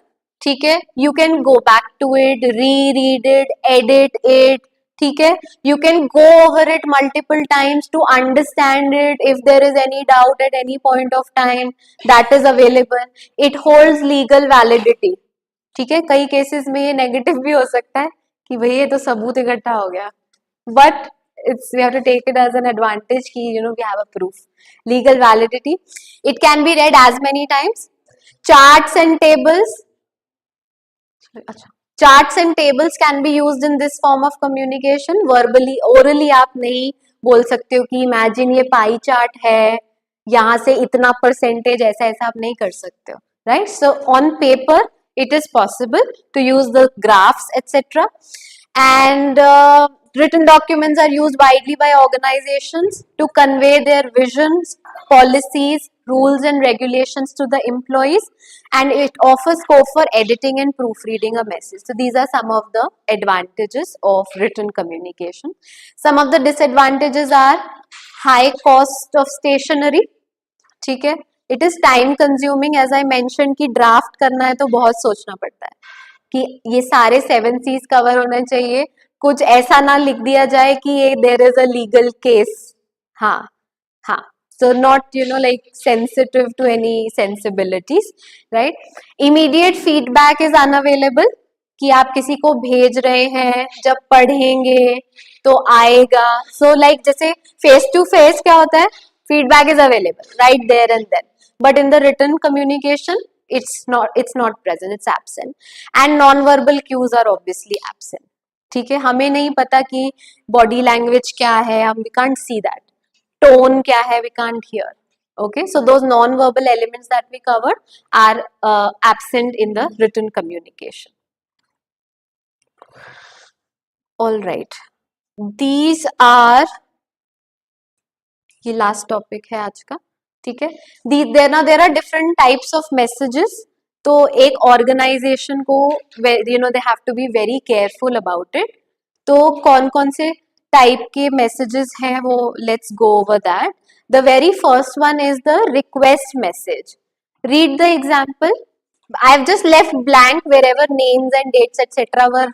ठीक है, you can go back to it, reread it, edit it, ठीक है, you can go over it multiple times to understand it. If there is any doubt at any point of time, that is available. It holds legal validity. ठीक है, कई cases में ये negative भी हो सकता है कि भाई ये तो सबूत इकट्ठा हो गया, but it's we have to take it as an advantage कि we have a proof. Legal validity. It can be read as many times. Charts and tables. Charts and tables can be used in this form of communication. Verbally, orally आप नहीं बोल सकते हो कि imagine ये pie chart है, यहाँ से इतना percentage, ऐसा ऐसा आप नहीं कर सकते हो, right? So on paper it is possible to use the graphs, etc. And written documents are used widely by organizations to convey their visions, policies, rules and regulations to the employees, and it offers scope for editing and proofreading a message. So these are some of the advantages of written communication. Some of the disadvantages are high cost of stationery. ठीक है, it is time consuming, as I mention कि draft करना है तो बहुत सोचना पड़ता है कि ये सारे 7 C's कवर होने चाहिए, कुछ ऐसा ना लिख दिया जाए कि ये there is a legal case. हाँ हाँ, so not like sensitive to any sensibilities, right? Immediate feedback is unavailable, कि आप किसी को भेज रहे हैं, जब पढ़ेंगे तो आएगा. So like जैसे face to face क्या होता है, feedback is available right there and then, but in the written communication it's not present, it's absent. And non-verbal cues are obviously absent. ठीक है, हमें नहीं पता कि body language क्या है, हम we can't see that. Tone क्या है, we can't hear. Okay, so those non-verbal elements that we covered are absent in the written communication. All right, these are, ये लास्ट टॉपिक है आज का. ठीक है, there are different types of messages. तो एक ऑर्गेनाइजेशन को they have to be very careful about it. तो कौन कौन से टाइप के मैसेजेस हैं वो let's go over that. The very first one is the request message. Read the example. I have just left blank wherever names and dates etc. were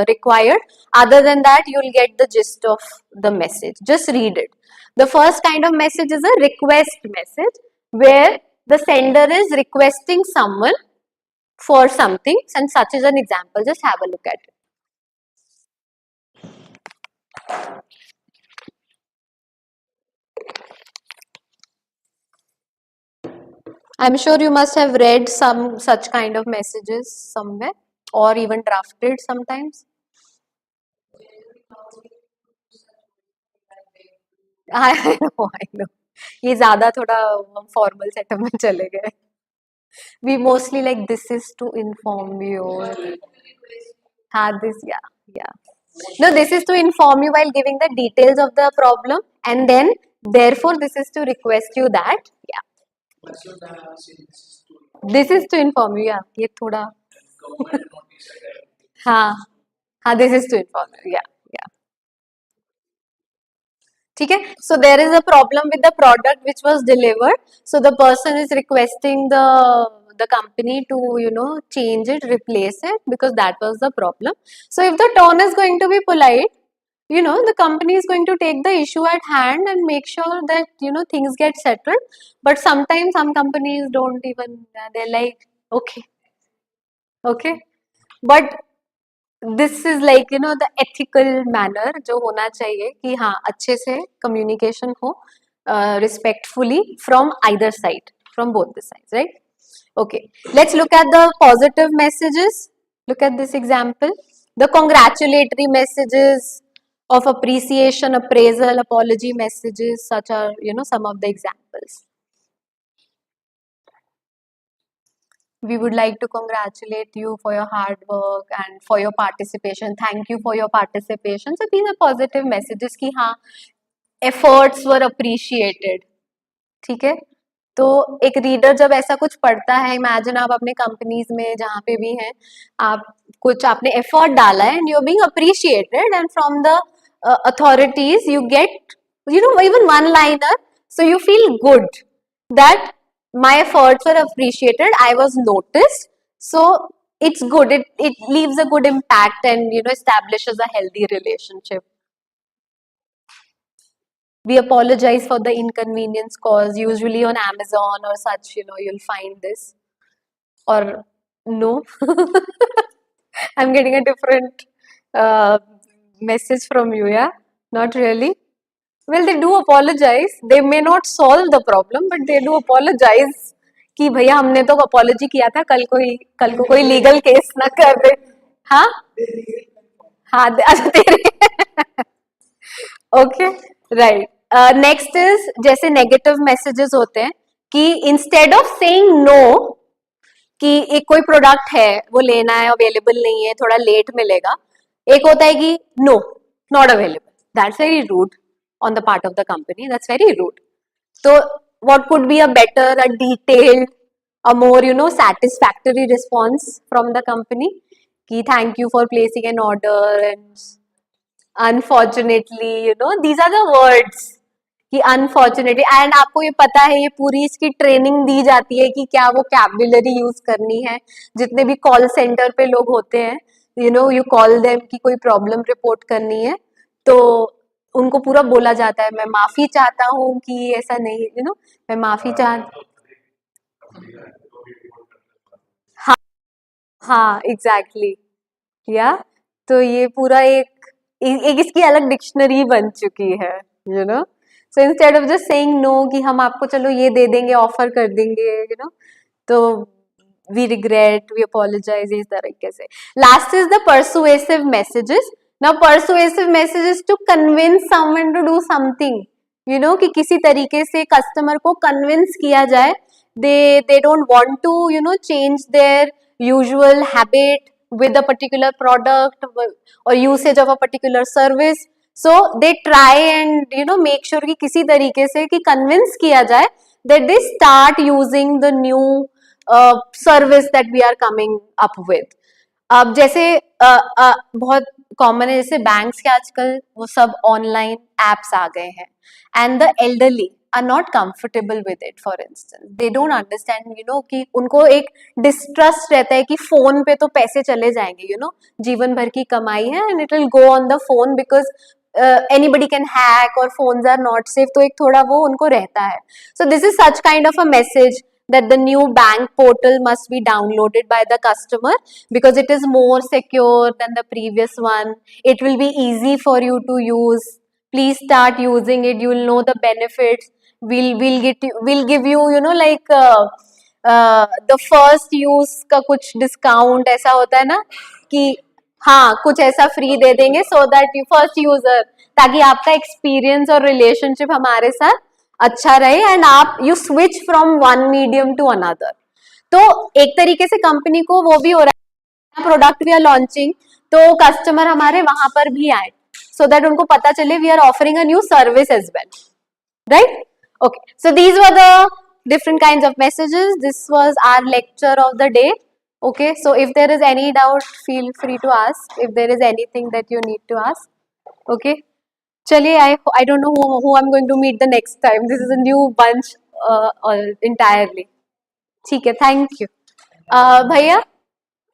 required. Other than that, you will get the gist of the message. Just read it. The first kind of message is a request message, where the sender is requesting someone for something, and such is an example. Just have a look at it. I'm sure you must have read some such kind of messages somewhere, or even drafted sometimes. I know, I know. ये ज़्यादा थोड़ा formal setup में चले गए. We mostly like this is to inform you. हाँ, this, yeah, yeah. No, this is to inform you while giving the details of the problem, and then therefore this is to request you that, yeah. This is to inform you, yeah. ये थोड़ा हाँ हाँ, this is to inform you, yeah, yeah. ठीक है, so there is a problem with the product which was delivered, so the person is requesting the company to, change it, replace it, because that was the problem. So if the tone is going to be polite, the company is going to take the issue at hand and make sure that, things get settled. But sometimes some companies don't even, they're like, okay, okay. But this is like the ethical manner जो होना चाहिए कि हाँ अच्छे से communication हो respectfully from either side from both the sides right okay let's look at the positive messages look at this example the congratulatory messages of appreciation appraisal apology messages such are some of the examples we would like to congratulate you for your hard work and for your participation. Thank you for your participation. So these are positive messages कि हाँ efforts were appreciated. ठीक है तो एक reader जब ऐसा कुछ पढ़ता है इमेजिन आप अपने कंपनीज में जहाँ पे भी हैं आप कुछ आपने एफर्ट डाला है and you are being appreciated and from the authorities you get even one liner so you feel good that my efforts were appreciated I was noticed so it's good it leaves a good impact and establishes a healthy relationship we apologize for the inconvenience caused usually on Amazon or such you'll find this or no I'm getting a different message from you yeah not really well they do apologize they may not solve the problem but they do apologize कि भैया हमने तो apology किया था कल को कोई legal case ना कर दे हाँ हाँ अच्छा तेरे ओके राइट नेक्स्ट इज जैसे नेगेटिव मैसेजेस होते हैं कि इंस्टेड ऑफ सेइंग नो कि एक कोई प्रोडक्ट है वो लेना है अवेलेबल नहीं है थोड़ा लेट मिलेगा एक होता है कि no not available that's very rude on the part of the company that's very rude so what could be a better a detailed a more satisfactory response from the company ki thank you for placing an order and unfortunately these are the words कि unfortunately and आपको ये पता है ये पूरी इसकी training दी जाती है कि क्या वो कैबुलरी यूज करनी है जितने भी कॉल सेंटर पे लोग होते हैं यू कॉल देम कि कोई प्रॉब्लम रिपोर्ट करनी है तो उनको पूरा बोला जाता है मैं माफी चाहता हूँ कि ऐसा नहीं मैं माफी हाँ हाँ एग्जैक्टली या तो ये पूरा एक इसकी अलग डिक्शनरी बन चुकी है so instead of just saying no कि हम आपको चलो ये दे देंगे ऑफर कर देंगे तो वी रिग्रेट वी अपोलोजाइज इस तरीके से last is the persuasive messages now persuasive messages to convince someone to do something कि किसी तरीके से कस्टमर को कन्विंस किया जाए they don't want to change their usual habit with a particular product or usage of a particular service so they try and make sure कि किसी तरीके से कि convince किया जाए that they start using the new service that we are coming up with अब जैसे बहुत कॉमन है जैसे बैंक्स के आजकल वो सब ऑनलाइन एप्स आ गए हैं and the elderly are not comfortable with it for instance they don't understand कि उनको एक डिस्ट्रस्ट रहता है कि फोन पे तो पैसे चले जाएंगे जीवन भर की कमाई है and it will go on the phone because anybody can hack or phones are not safe तो एक थोड़ा वो उनको रहता है so this is such kind of a message that the new bank portal must be downloaded by the customer because it is more secure than the previous one it will be easy for you to use please start using it you will know the benefits we'll give you like the first use का कुछ discount ऐसा होता है ना कि हाँ कुछ ऐसा फ्री दे देंगे so that you first user ताकि आपका एक्सपीरियंस और रिलेशनशिप हमारे साथ अच्छा रहे एंड आप you switch from one medium to another तो एक तरीके से कंपनी को वो भी हो रहा है प्रोडक्ट वी आर लॉन्चिंग तो कस्टमर हमारे वहां पर भी आए सो दैट उनको पता चले we are offering a new service as well right okay so these were the different kinds of messages this was our lecture of the day okay so if there is any doubt feel free to ask if there is anything that you need to ask okay chaliye I don't know who I'm going to meet the next time this is a new bunch entirely theek hai thank you भैया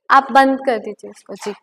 आप बंद कर दीजिए इसको जी.